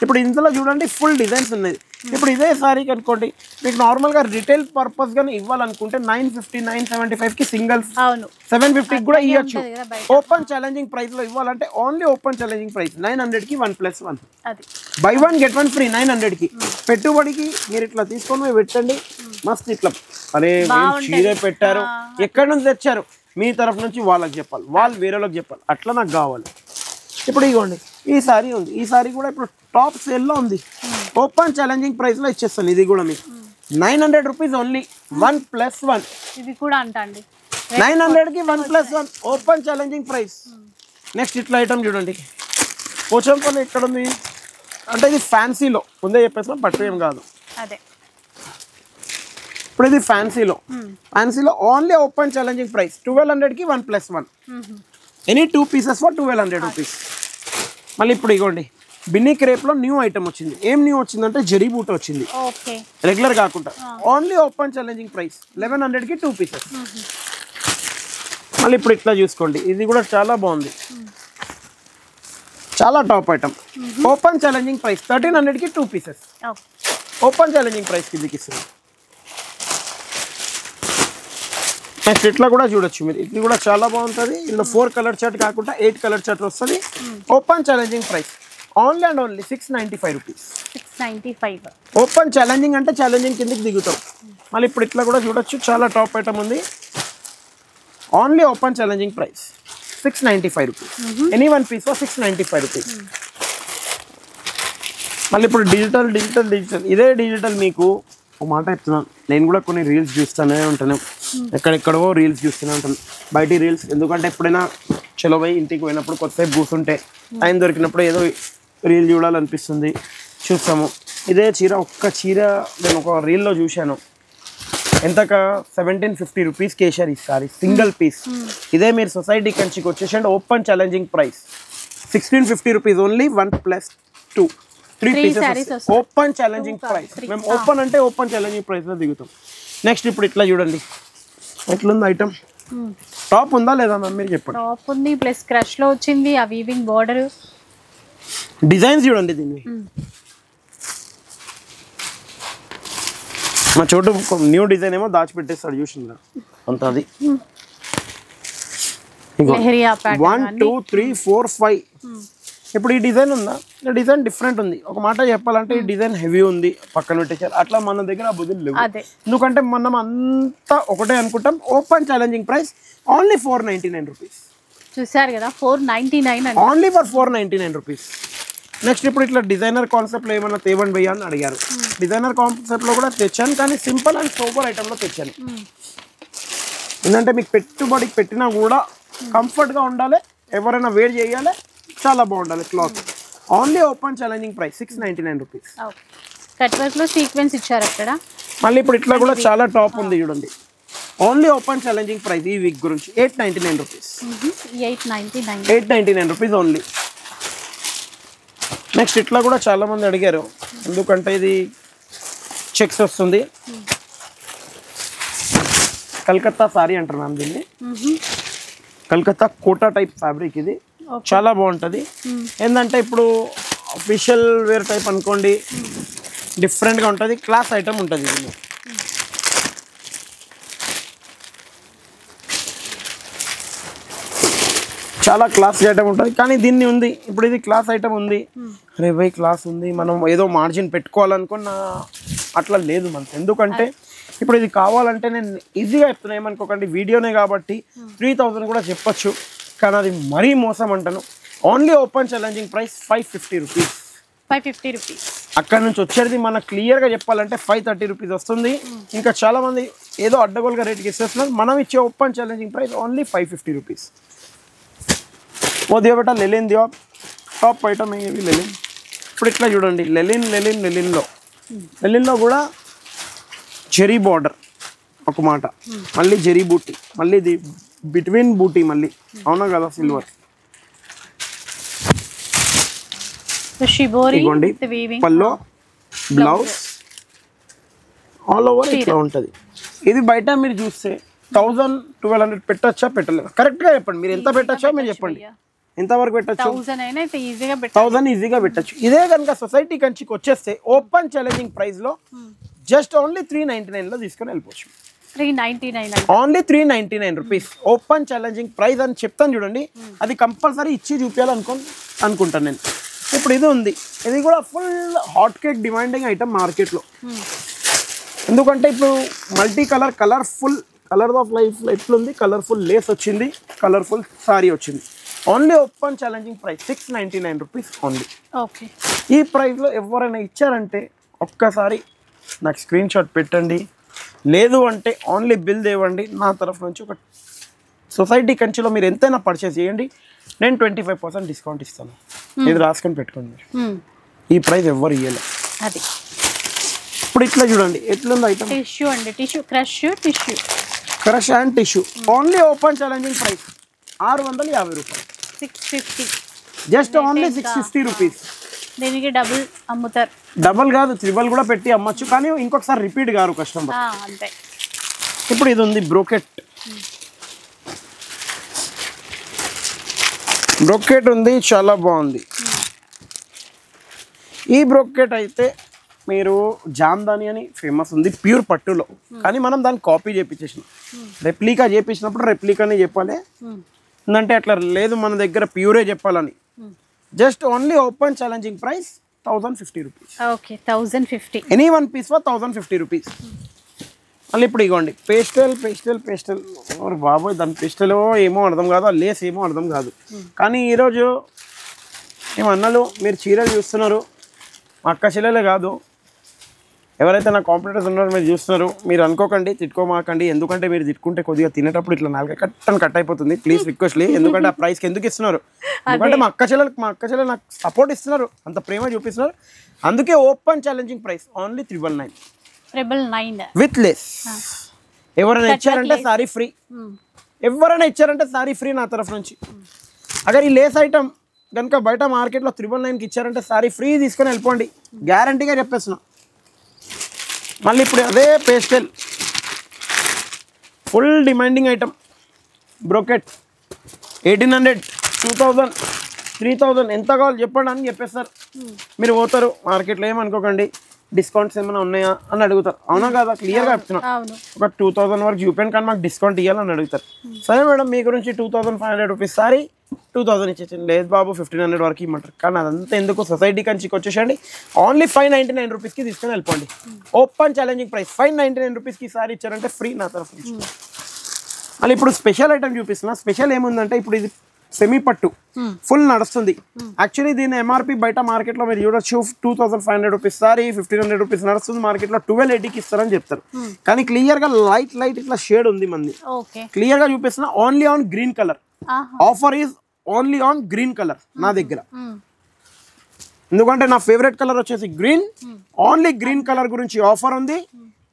ఇప్పుడు ఇందులో చూడండి ఫుల్ డిజైన్స్ ఉన్నాయి. ఇప్పుడు ఇదే సారీకి అనుకోండి, మీకు నార్మల్గా రిటైల్ పర్పస్ గానీ ఇవ్వాలనుకుంటే 950 975కి సింగిల్స్, 750కి కూడా ఇవ్వచ్చు. ఓపెన్ ఛాలెంజింగ్ ప్రైస్ లో ఇవ్వాలంటే ఓన్లీ ఓపెన్ ఛాలెంజింగ్ ప్రైస్ 900కి 1+1. బై 1 get 1 ఫ్రీ 900కి. పెట్టుబడికి మీరు ఇట్లా తీసుకొని పెట్టండి, మస్తు ఇట్లా అరే చీరే పెట్టారు, ఎక్కడి నుంచి తెచ్చారు, మీ తరఫు నుంచి వాళ్ళకి చెప్పాలి, వాళ్ళు వేరేలోకి చెప్పాలి, అట్లా నాకు కావాలి. ఇప్పుడు ఇవ్వండి ఈ సారీ ఉంది, ఈ సారీ కూడా ఇప్పుడు టాప్ సేల్లో ఉంది, ఓపెన్ ఛాలెంజింగ్ ప్రైస్ లో ఇచ్చేస్తాను. ఇది కూడా మీకు 900 రూపీస్ ఓన్లీ, 1+1. ఇది కూడా అంటండి 900కి 1+1 ఓపెన్ ఛాలెంజింగ్ ప్రైస్. నెక్స్ట్ ఇట్లా ఐటమ్ చూడండి, పోచంపల్లి ఇక్కడ ఉంది అంటే ఇది ఫ్యాన్సీలో ముందే చెప్పేస్తాం, పట్టు ఏం కాదు. అదే ఇప్పుడు ఇది ఫ్యాన్సీలో ఓన్లీ ఓపెన్ ఛాలెంజింగ్ ప్రైస్ 1200కి 1+1 ఎనీ 2 pieces ఫర్ 1200 రూపీస్. మళ్ళీ ఇప్పుడు ఇగోండి బిన్నీ క్రేప్లో న్యూ ఐటమ్ వచ్చింది. ఏం న్యూ వచ్చిందంటే జరీ బూట వచ్చింది, రెగ్యులర్ కాకుండా. ఓన్లీ ఓపెన్ ఛాలెంజింగ్ ప్రైస్ 1100కి 2 pieces. మళ్ళీ ఇప్పుడు ఇట్లా చూసుకోండి, ఇది కూడా చాలా బాగుంది, చాలా top item. Open challenging price 1300కి 2 pieces. ఓపెన్ ఛాలెంజింగ్ ప్రైస్ కిందకి ఇస్తుంది. నెక్స్ట్ ఇట్లా కూడా చూడొచ్చు మీరు, ఇది కూడా చాలా బాగుంటుంది. ఇందులో 4 కలర్ చార్ట్ కాకుండా 8 కలర్ చార్ట్ వస్తుంది. Open challenging price only and only 695 rupees. 695. Open challenging అంటే ఛాలెంజింగ్ కిందకి దిగుతాం. మళ్ళీ ఇప్పుడు ఇట్లా కూడా చూడొచ్చు, చాలా టాప్ ఐటమ్ ఉంది. Only open challenging price 695 rupees. Any 1 piece for 695 rupees. మళ్ళీ ఇప్పుడు డిజిటల్ ఇదే డిజిటల్. మీకు ఒక మాట చెప్తున్నాను, నేను కూడా కొన్ని రీల్స్ చూస్తూనే ఉంటాను, ఎక్కడెక్కడో రీల్స్ చూస్తూనే ఉంటాను, బయట రీల్స్. ఎందుకంటే ఎప్పుడైనా చలో పోయి ఇంటికి పోయినప్పుడు కొద్దిసేపు కూర్చుంటే టైం దొరికినప్పుడు ఏదో రీల్ చూడాలనిపిస్తుంది, చూస్తాము. ఇదే చీర, ఒక్క చీర నేను ఒక రీల్లో చూశాను, ఎంతక 1750 rupees Kesari sari single piece. ఇదే మీరు సొసైటీ కంచికి వచ్చేసండి open challenging price 1650 rupees only. 1+2 3 pieces open challenging price. మేము ఓపెన్ అంటే ఓపెన్ ఛాలెంజింగ్ ప్రైస్ లో దిగుతాం. నెక్స్ట్ ఇప్పుడు ఇట్లా చూడండి, ఎట్లుంది ఐటమ్, టాప్ ఉందా లేదా మ్యామ్ మీరు చెప్పండి. టాప్ ఉంది, ప్లస్ క్రష్ లో వచ్చింది, ఆ వీవింగ్ బోర్డర్, డిజైన్స్ చూడండి దీన్ని. మా చోటు న్యూ డిజైన్ ఏమో దాచిపెట్టేస్తాడు చూసిందా అంత. అది 1 2 3 4 5. ఇప్పుడు ఈ డిజైన్ ఉందా, డిజైన్ డిఫరెంట్ ఉంది. ఒక మాట చెప్పాలంటే ఈ డిజైన్ హెవీ ఉంది, పక్కన పెట్టేసారు. అట్లా మన దగ్గర ఆ బుద్ధులు లేవు, ఎందుకంటే మనం అంతా ఒకటే అనుకుంటాం. Open challenging price only 499 rupees. చూసారు కదా, 499 ఓన్లీ ఫర్ 499 రూపీస్. నెక్స్ట్ ఇప్పుడు ఇట్లా డిజైనర్ కాన్సెప్ట్లో ఏమన్నా తేవండి భయ్యా అని అడిగారు. డిజైనర్ కాన్సెప్ట్లో కూడా తెచ్చాను, కానీ సింపుల్ అండ్ సూపర్ ఐటెంలో తెచ్చాను. ఎందుకంటే మీకు పెట్టుబడికి పెట్టినా కూడా కంఫర్ట్గా ఉండాలి, ఎవరైనా వేర్ చేయాలి, చాలా బాగుండాలి cloth. Only open challenging price 699 rupees. Cut work లో సీక్వెన్స్ ఇచ్చారు అక్కడ. మళ్ళీ ఇప్పుడు ఇట్లా కూడా చాలా టాప్ ఉంది చూడండి. ఓన్లీ ఓపెన్ ఛాలెంజింగ్ ప్రైస్ ఈ వీక్ గురించి 899 రూపీస్. 899 rupees only. నెక్స్ట్ ఇట్లా కూడా చాలా మంది అడిగారు, ఎందుకంటే ఇది చెక్స్ వస్తుంది, కలకత్తా సారీ అంటారు మ్యామ్ దీన్ని. కలకత్తా కోటా టైప్ ఫ్యాబ్రిక్ ఇది, చాలా బాగుంటుంది. ఏంటంటే ఇప్పుడు అఫీషియల్ వేర్ టైప్ అనుకోండి, డిఫరెంట్గా ఉంటుంది, క్లాస్ ఐటమ్ ఉంటుంది ఇది. చాలా క్లాస్ ఐటమ్ ఉంటుంది, కానీ దీన్ని ఉంది ఇప్పుడు ఇది క్లాస్ ఐటమ్ ఉంది. అరే భయ్ క్లాస్ ఉంది, మనం ఏదో మార్జిన్ పెట్టుకోవాలనుకున్నా అట్లా లేదు మనకు. ఎందుకంటే ఇప్పుడు ఇది కావాలంటే నేను ఈజీగా చెప్తున్నా, ఏమనుకోకండి, వీడియోనే కాబట్టి 3000 కూడా చెప్పచ్చు, కానీ అది మరీ మోసం అంటాను. Only open challenging price 550 rupees. 550 rupees. అక్కడ నుంచి వచ్చేది మనకు క్లియర్గా చెప్పాలంటే 530 రూపీస్ వస్తుంది. ఇంకా చాలా మంది ఏదో అడ్డగోలుగా రేట్కి ఇస్తున్నారు, మనం ఇచ్చే open challenging price only 550 rupees. वो दिया बेटा लेलिन दिया टॉप आइटम है ये भी लेलिन. ఇప్పుడు ఇట్లా చూడండి, లెలిన్లో కూడా జెరీ బార్డర్ ఒక మాట, మళ్ళీ జెరీ బూటీ, మళ్ళీ ఇది బిట్వీన్ బూటీ మళ్ళీ, అవునా కదా సిల్వర్. ఇదిగోండి పల్లో, బ్లౌజ్ ఆల్ ఓవర్ ఇట్లా ఉంటుంది. ఇది బయట మీరు చూస్తే 1000-1200 పెట్టచ్చా పెట్టలేదు? కరెక్ట్గా చెప్పండి, మీరు ఎంత పెట్టచ్చో మీరు చెప్పండి, ఎంతవరకు పెట్టచ్చు? 1000 ఈజీగా పెట్టచ్చు. ఇదే కనుక సొసైటీ కంచికి వచ్చేస్తే ఓపెన్ ఛాలెంజింగ్ ప్రైస్ లో జస్ట్ ఓన్లీ 399 లో తీసుకొని వెళ్ళిపోవచ్చు. 399 only 399 rupees open challenging price అని చెప్తాను చూడండి. అది కంపల్సరీ ఇచ్చి చూపించాలనుకుంటాను నేను. ఇప్పుడు ఇది ఉంది, ఇది కూడా full hot cake demanding item మార్కెట్లో. ఎందుకంటే ఇప్పుడు multi colourful colour of life ఎట్లుంది, కలర్ఫుల్ లేస్ వచ్చింది, కలర్ఫుల్ సారీ వచ్చింది. Only open challenging price 699 rupees only. Okay, ఈ ప్రైస్లో ఎవరైనా ఇచ్చారంటే ఒక్కసారి నాకు స్క్రీన్ షాట్ పెట్టండి, లేదు అంటే ఓన్లీ బిల్ తేవండి. నా తరఫు నుంచి ఒక సొసైటీ కంచిలో మీరు ఎంతైనా పర్చేస్ చేయండి, నేను 25% డిస్కౌంట్ ఇస్తాను. ఇది రాసుకొని పెట్టుకోండి. ఈ ప్రైస్ ఎవ్వరు ఇవ్వలేదు. అది ఇప్పుడు ఇట్లా చూడండి ఎట్లుంది ఐటమ్. టిష్యూ అండి, tissue crush tissue. Crush and tissue only open challenging price 650 రూపాయలు. 650 జస్ట్ ఓన్లీ 650 రూపీస్. దీనికి డబుల్ అమ్ముతారు. డబల్ కాదు త్రిబల్ కూడా పెట్టి అమ్మచ్చు, కానీ ఇంకొకసారి రిపీట్ గారు కస్టమర్. అంతే. ఇప్పుడు ఇది ఉంది బ్రోకెట్. బ్రోకెట్ ఉంది, చాలా బాగుంది. ఈ బ్రోకెట్ అయితే మీరు జామ్దాని అని ఫేమస్ ఉంది ప్యూర్ పట్టులో, కానీ మనం దాన్ని కాపీ చేపించేసినాం. రెప్లికా చేపించినప్పుడు రెప్లికానే చెప్పాలి, ఎందుకంటే అట్లా లేదు మన దగ్గర ప్యూరే చెప్పాలని. Just only open challenging price 1050 rupees. Okay 1050. Any one piece for 1050 rupees. మళ్ళీ ఇప్పుడు ఇగోండి పేస్టల్ పేస్టల్ పేస్టల్. బాబోయ్ దాని పేస్టల్ ఏమో అర్థం కాదు, ఆ లేస్ ఏమో అర్థం కాదు. కానీ ఈరోజు ఏమన్నాలు మీరు చీరలు చూస్తున్నారు, మా అక్క చెల్లెలే కాదు, ఎవరైతే నా కాంపిటీటర్స్ ఉన్నారో మీరు చూస్తున్నారు, మీరు అనుకోకండి, తిట్టుకోమాకండి. ఎందుకంటే మీరు తిట్టుకుంటే కొద్దిగా తినేటప్పుడు ఇట్లా 4 కట్ అయిపోతుంది. ప్లీజ్ రిక్వెస్ట్లీ, ఎందుకంటే ఆ ప్రైస్కి ఎందుకు ఇస్తున్నారు? ఎందుకంటే మా అక్క చెల్లెలు నాకు సపోర్ట్ ఇస్తున్నారు, అంత ప్రేమ చూపిస్తున్నారు. అందుకే open challenging price only 999 with less. ఎవరైనా ఇచ్చారంటే సారీ ఫ్రీ. ఎవరైనా ఇచ్చారంటే సారీ ఫ్రీ నా తరఫు నుంచి. అగర్ ఈ లేస్ ఐటమ్ కనుక బయట మార్కెట్లో 999కి ఇచ్చారంటే సారీ ఫ్రీ తీసుకొని వెళ్ళిపోండి, గ్యారంటీగా చెప్పేస్తున్నా. మళ్ళీ ఇప్పుడు అదే pastel full demanding item brocade 1800, 2000, 3000 ఎంత కావాలి చెప్పండి అని చెప్పేస్తారు. మీరు పోతారు మార్కెట్లో, ఏమనుకోకండి డిస్కౌంట్స్ ఏమైనా ఉన్నాయా అని అడుగుతారు. అవునా కదా? క్లియర్గా చెప్తున్నా. ఒక 2000 వరకు చూపాను కానీ మాకు డిస్కౌంట్ ఇవ్వాలని అడుగుతారు. సరే మేడం మీ గురించి 2500 రూపీస్ సారీ 2000 ఇచ్చేసాను. లేదు బాబు 1500 వరకు ఇమ్మంటారు. కానీ అదంతా ఎందుకు, సొసైటీ కంచికి వచ్చేసండి. ఓన్లీ 599 రూపీస్కి తీసుకొని వెళ్ళిపోండి. ఓపెన్ ఛాలెంజింగ్ ప్రైస్ 599 రూపీస్కి సారీ ఇచ్చారంటే ఫ్రీ నా తరఫు నుంచి. మళ్ళీ ఇప్పుడు స్పెషల్ ఐటమ్ చూపిస్తున్నా. స్పెషల్ ఏముందంటే ఇప్పుడు ఇది సెమీ పట్టు ఫుల్ నడుస్తుంది. యాక్చువల్లీ దీని ఎంఆర్పి బయట మార్కెట్లో మీరు చూడొచ్చు 2500 రూపీస్ సారీ 1500 రూపీస్ నడుస్తుంది. మార్కెట్లో 1280కి ఇస్తారని చెప్తారు. కానీ క్లియర్గా లైట్ ఇట్లా షేడ్ ఉంది మంది. క్లియర్గా చూపిస్తున్నా only on green colour. Offer is only on green colour నా దగ్గర, ఎందుకంటే నా ఫేవరెట్ కలర్ వచ్చేసి గ్రీన్. ఓన్లీ గ్రీన్ కలర్ గురించి ఆఫర్ ఉంది.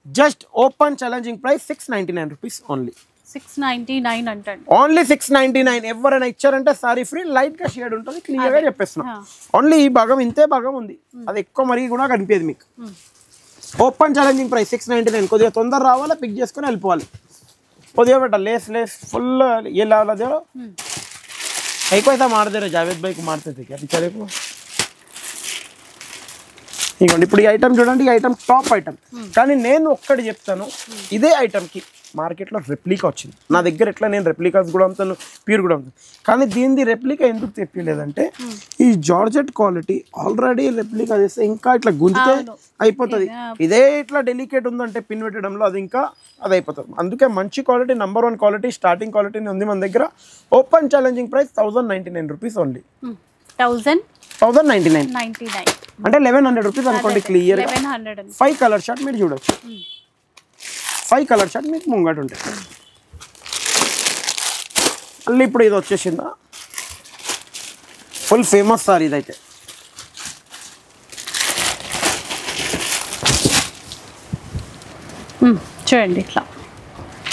Just open challenging price 699 rupees only. 699 అంటండి. ఓన్లీ 699. ఎవరైనా ఇచ్చారంటే సారీ ఫ్రీ. లైట్ గా షేడ్ ఉంటుంది, క్లియర్ గా చెప్పేస్తున్నా. ఓన్లీ ఈ భాగం ఇంతే భాగం ఉంది, అది ఎక్కువ మరీ కూడా కనిపించదు మీకు. Open challenging price 699. కొద్దిగా తొందర రావాలా, పిక్ చేసుకుని వెళ్ళిపోవాలి. కొద్దిగా పెట్ట లేస్ ఫుల్ ఏ లావదే ఎక్కువ మారదే రే జావేద్ భాయ్ కు మారుతుంది బిచారేకు. ఇదిగోండి ఇప్పుడు ఈ ఐటమ్ చూడండి, ఈ ఐటమ్ టాప్ ఐటమ్. కానీ నేను ఒక్కటి చెప్తాను, ఇదే ఐటమ్కి మార్కెట్లో రెప్లికా వచ్చింది. నా దగ్గర ఎట్లా నేను రెప్లికాస్ కూడా అమ్ముతాను, ప్యూర్ కూడా అమ్ముతాను. కానీ దీనిది రెప్లికా ఎందుకు తెప్పలేదంటే ఈ జార్జెట్ క్వాలిటీ ఆల్రెడీ రెప్లికా చేస్తే ఇంకా ఇట్లా గుంజితే అయిపోతుంది. ఇదే ఇట్లా డెలికేట్ ఉందంటే పిన్ పెట్టడంలో అది ఇంకా అది అయిపోతుంది. అందుకే మంచి quality, number 1 quality, starting quality ఉంది మన దగ్గర. Open challenging price 1099 rupees only. 1099 అంటే 1100 రూపీస్ అనుకోండి క్లియర్. 5 కలర్ షర్ట్ మీరు చూడొచ్చు. 5 కలర్ షర్ట్ మీకు ముంగట ఉంటాయి. మళ్ళీ ఇప్పుడు ఇది వచ్చేసిందా ఫుల్ ఫేమస్ సార్ ఇదైతే. చూడండి ఇట్లా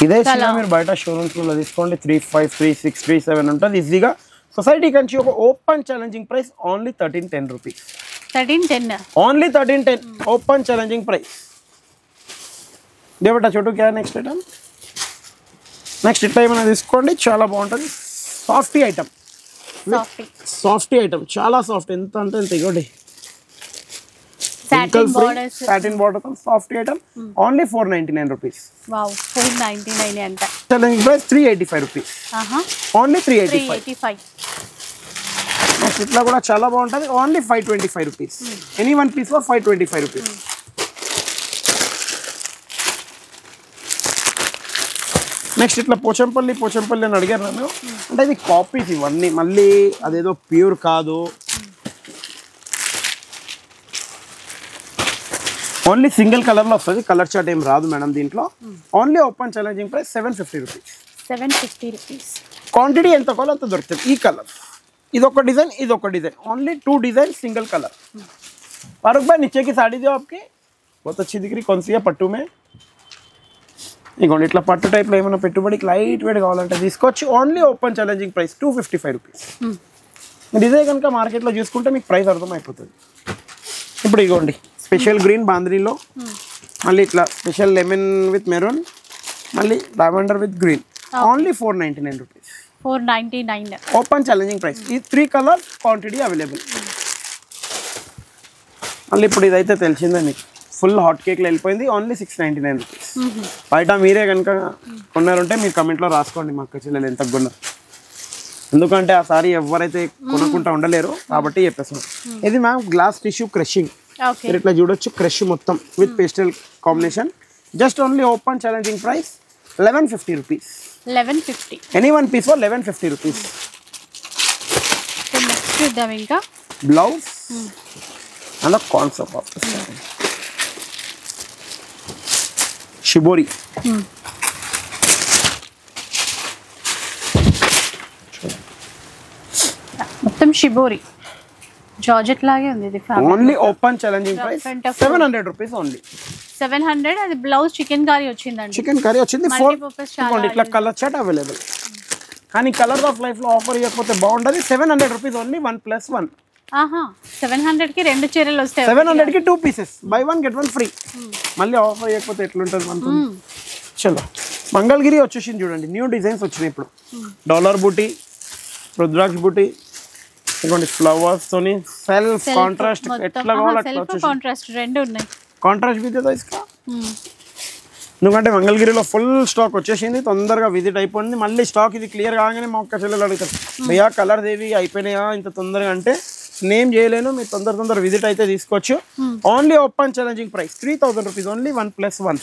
ఇదే మీరు బయట షోరూమ్స్లో తీసుకోండి 3500, 3600, 3700 ఉంటుంది ఈజీగా. సొసైటీ కంచి ఒక open challenging price only 1310 rupees. 1310 only 1310 open challenging price. దేవట చోటు క్యా నెక్స్ట్ ఐటమ్. నెక్స్ట్ ఇట్లా ఏమైనా తీసుకోండి, చాలా బాగుంటుంది. సాఫ్టీ ఐటమ్, సాఫ్టీ ఐటమ్ చాలా సాఫ్ట్. ఎంత అంటే ఎంత ఇగోండి, satin border softy item only 499 rupees. Wow 499 అంట. Challenging price 385 rupees. Only 385. Next ఇట్లా కూడా చాలా బాగుంటుంది. Only 525 rupees. Any one piece for 525 rupees. Next ఇట్లా పోచంపల్లి అని అడిగారు నన్ను. అంటే ఇది కాపీస్ ఇవన్నీ, మళ్ళీ అదేదో ప్యూర్ కాదు. ఓన్లీ సింగిల్ కలర్లో వస్తుంది, కలర్ చార్ట్ ఏం రాదు మేడం దీంట్లో. Only open challenging price 750 rupees. 750 rupees. Quantity ఎంత కావాలో అంత దొరుకుతుంది. ఈ కలర్ ఇదొక డిజైన్, ఇదొక design. Only 2 design single colour. Farooq भाई नीचे की साड़ी दो आपकी बहुत अच्छी दिख रही कौन सी है पट्टू में ఇగోండి ఇట్లా పట్టు టైప్లో ఏమైనా పెట్టుబడికి లైట్ వెయిట్ కావాలంటే తీసుకోవచ్చు only open challenging price 255 rupees మీరు ఇదే కనుక మార్కెట్లో చూసుకుంటే మీకు ప్రైస్ అర్థమైపోతుంది ఇప్పుడు ఇగోండి స్పెషల్ గ్రీన్ బాంద్రీలో మళ్ళీ ఇట్లా స్పెషల్ లెమన్ విత్ మెరూన్ మళ్ళీ lavender with green only 499 rupees 499 open challenging price ఈ 3 కలర్ క్వాంటిటీ అవైలబుల్ మళ్ళీ ఇప్పుడు ఇదైతే తెలిసిందే మీకు ఫుల్ హాట్ కేక్లో వెళ్ళిపోయింది ఓన్లీ 699 రూపీస్ బయట మీరే కనుక కొన్నారంటే మీరు కమెంట్లో రాసుకోండి మా అక్క చెల్లెలు ఎంత కొన్నారు ఎందుకంటే ఆ సారీ ఎవరైతే కొనుక్కుంటా ఉండలేరు కాబట్టి చెప్పేస్తాం ఇది మ్యామ్ గ్లాస్ టిష్యూ క్రషింగ్ మీరు ఇట్లా చూడొచ్చు క్రష్ మొత్తం with pastel combination just only open challenging price 1150 rupees 1150 any one piece for 1150 rupees next చూద్దాం ఇంకా blouse and concept of shibori మొత్తం షిబోరి జార్జెట్ లాగే ఉంది ఇది only open challenging price 700 rupees only 700 అది బ్లౌజ్ చికెన్ కర్రీ వచ్చిందండి chicken curry వచ్చింది 4 ఇట్లా కలర్ చాట్ అవైలబుల్ కానీ కలర్ ఆఫ్ లైఫ్ లో ఆఫర్ ఇవ్వకపోతే బాగుండదు 700 రూపీస్ ఓన్లీ 1+1 ఆహా 700 కి రెండు చీరలు వస్తాయి 700 కి 2 పీసెస్ బై 1 గెట్ 1 ఫ్రీ మళ్ళీ ఆఫర్ ఇవ్వకపోతే ఎట్లుంటది మనకు చలో మంగళగిరి వచ్చేసింది చూడండి న్యూ డిజైన్స్ వచ్చినాయి ఇప్పుడు డాలర్ బూటీ రుద్రాక్ష బూటీ ఇదిగోండి ఫ్లవర్స్ తోని సెల్ఫ్ కాంట్రాస్ట్ ఎట్లా కావాలి అట్లా వచ్చేసి కాంట్రాస్ట్ రెండు ఉన్నాయి కాంట్రాస్ట్ भी देता इसका ఎందుకంటే మంగళగిరిలో ఫుల్ స్టాక్ వచ్చేసింది తొందరగా విజిట్ అయిపోయింది మళ్ళీ స్టాక్ ఇది క్లియర్ కాగానే మా ఒక్క చెల్లెలు అడుగుతారు భయ్యా కలర్ దేవి అయిపోయినాయా ఇంత తొందరగా అంటే నేమ్ చేయలేను మీరు తొందర విజిట్ అయితే తీసుకోవచ్చు only open challenging price 3000 rupees only 1+1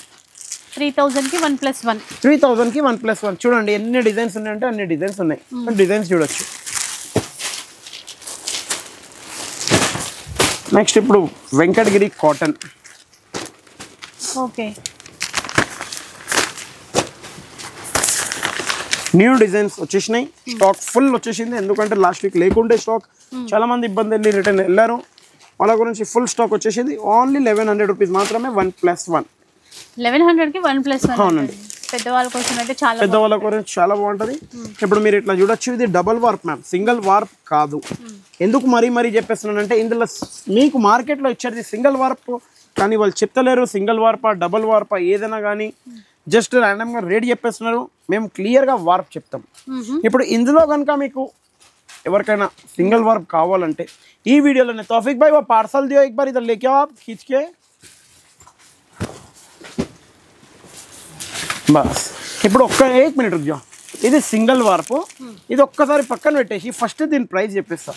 3000 కి 1+1 3000 కి 1+1 చూడండి ఎన్ని డిజైన్స్ ఉన్నాయంటే అన్ని డిజైన్స్ ఉన్నాయి డిజైన్స్ చూడొచ్చు నెక్స్ట్ ఇప్పుడు Venkatagiri cotton okay new designs వచ్చేసినాయి స్టాక్ ఫుల్ వచ్చేసింది ఎందుకంటే లాస్ట్ వీక్ లేకుండే స్టాక్ చాలా మంది ఇబ్బంది వెళ్ళి రిటర్న్ వెళ్ళారు వాళ్ళ గురించి ఫుల్ స్టాక్ వచ్చేసింది ఓన్లీ 1100 రూపీస్ మాత్రమే 1+1 1100 కి 1+1 అవునండి పెద్దవాళ్ళ కోసం అయితే చాలా పెద్దవాళ్ళ గురించి చాలా బాగుంటుంది ఇప్పుడు మీరు ఇట్లా చూడొచ్చు ఇది double warp ma'am single warp కాదు ఎందుకు మరీ చెప్పేస్తున్నానంటే ఇందులో మీకు మార్కెట్లో ఇచ్చేది సింగిల్ వార్ప్ కానీ వాళ్ళు చెప్తలేరు సింగిల్ వార్పా డబల్ వార్పా ఏదైనా కానీ జస్ట్ ర్యాండమ్గా రేట్ చెప్పేస్తున్నారు మేము క్లియర్గా వార్ప్ చెప్తాం ఇప్పుడు ఇందులో కనుక మీకు ఎవరికైనా సింగిల్ వార్ప్ కావాలంటే ఈ వీడియోలోనే తౌఫీక్ భాయ్ वो पार्सल दियो एक बार इधर लेके आओ आप खींच के బస్ ఇప్పుడు ఒక్క 1 మినిట్ రుక్ ఇది సింగిల్ వార్పు ఇది ఒక్కసారి పక్కన పెట్టేసి ఫస్ట్ దీని ప్రైస్ చెప్పేస్తా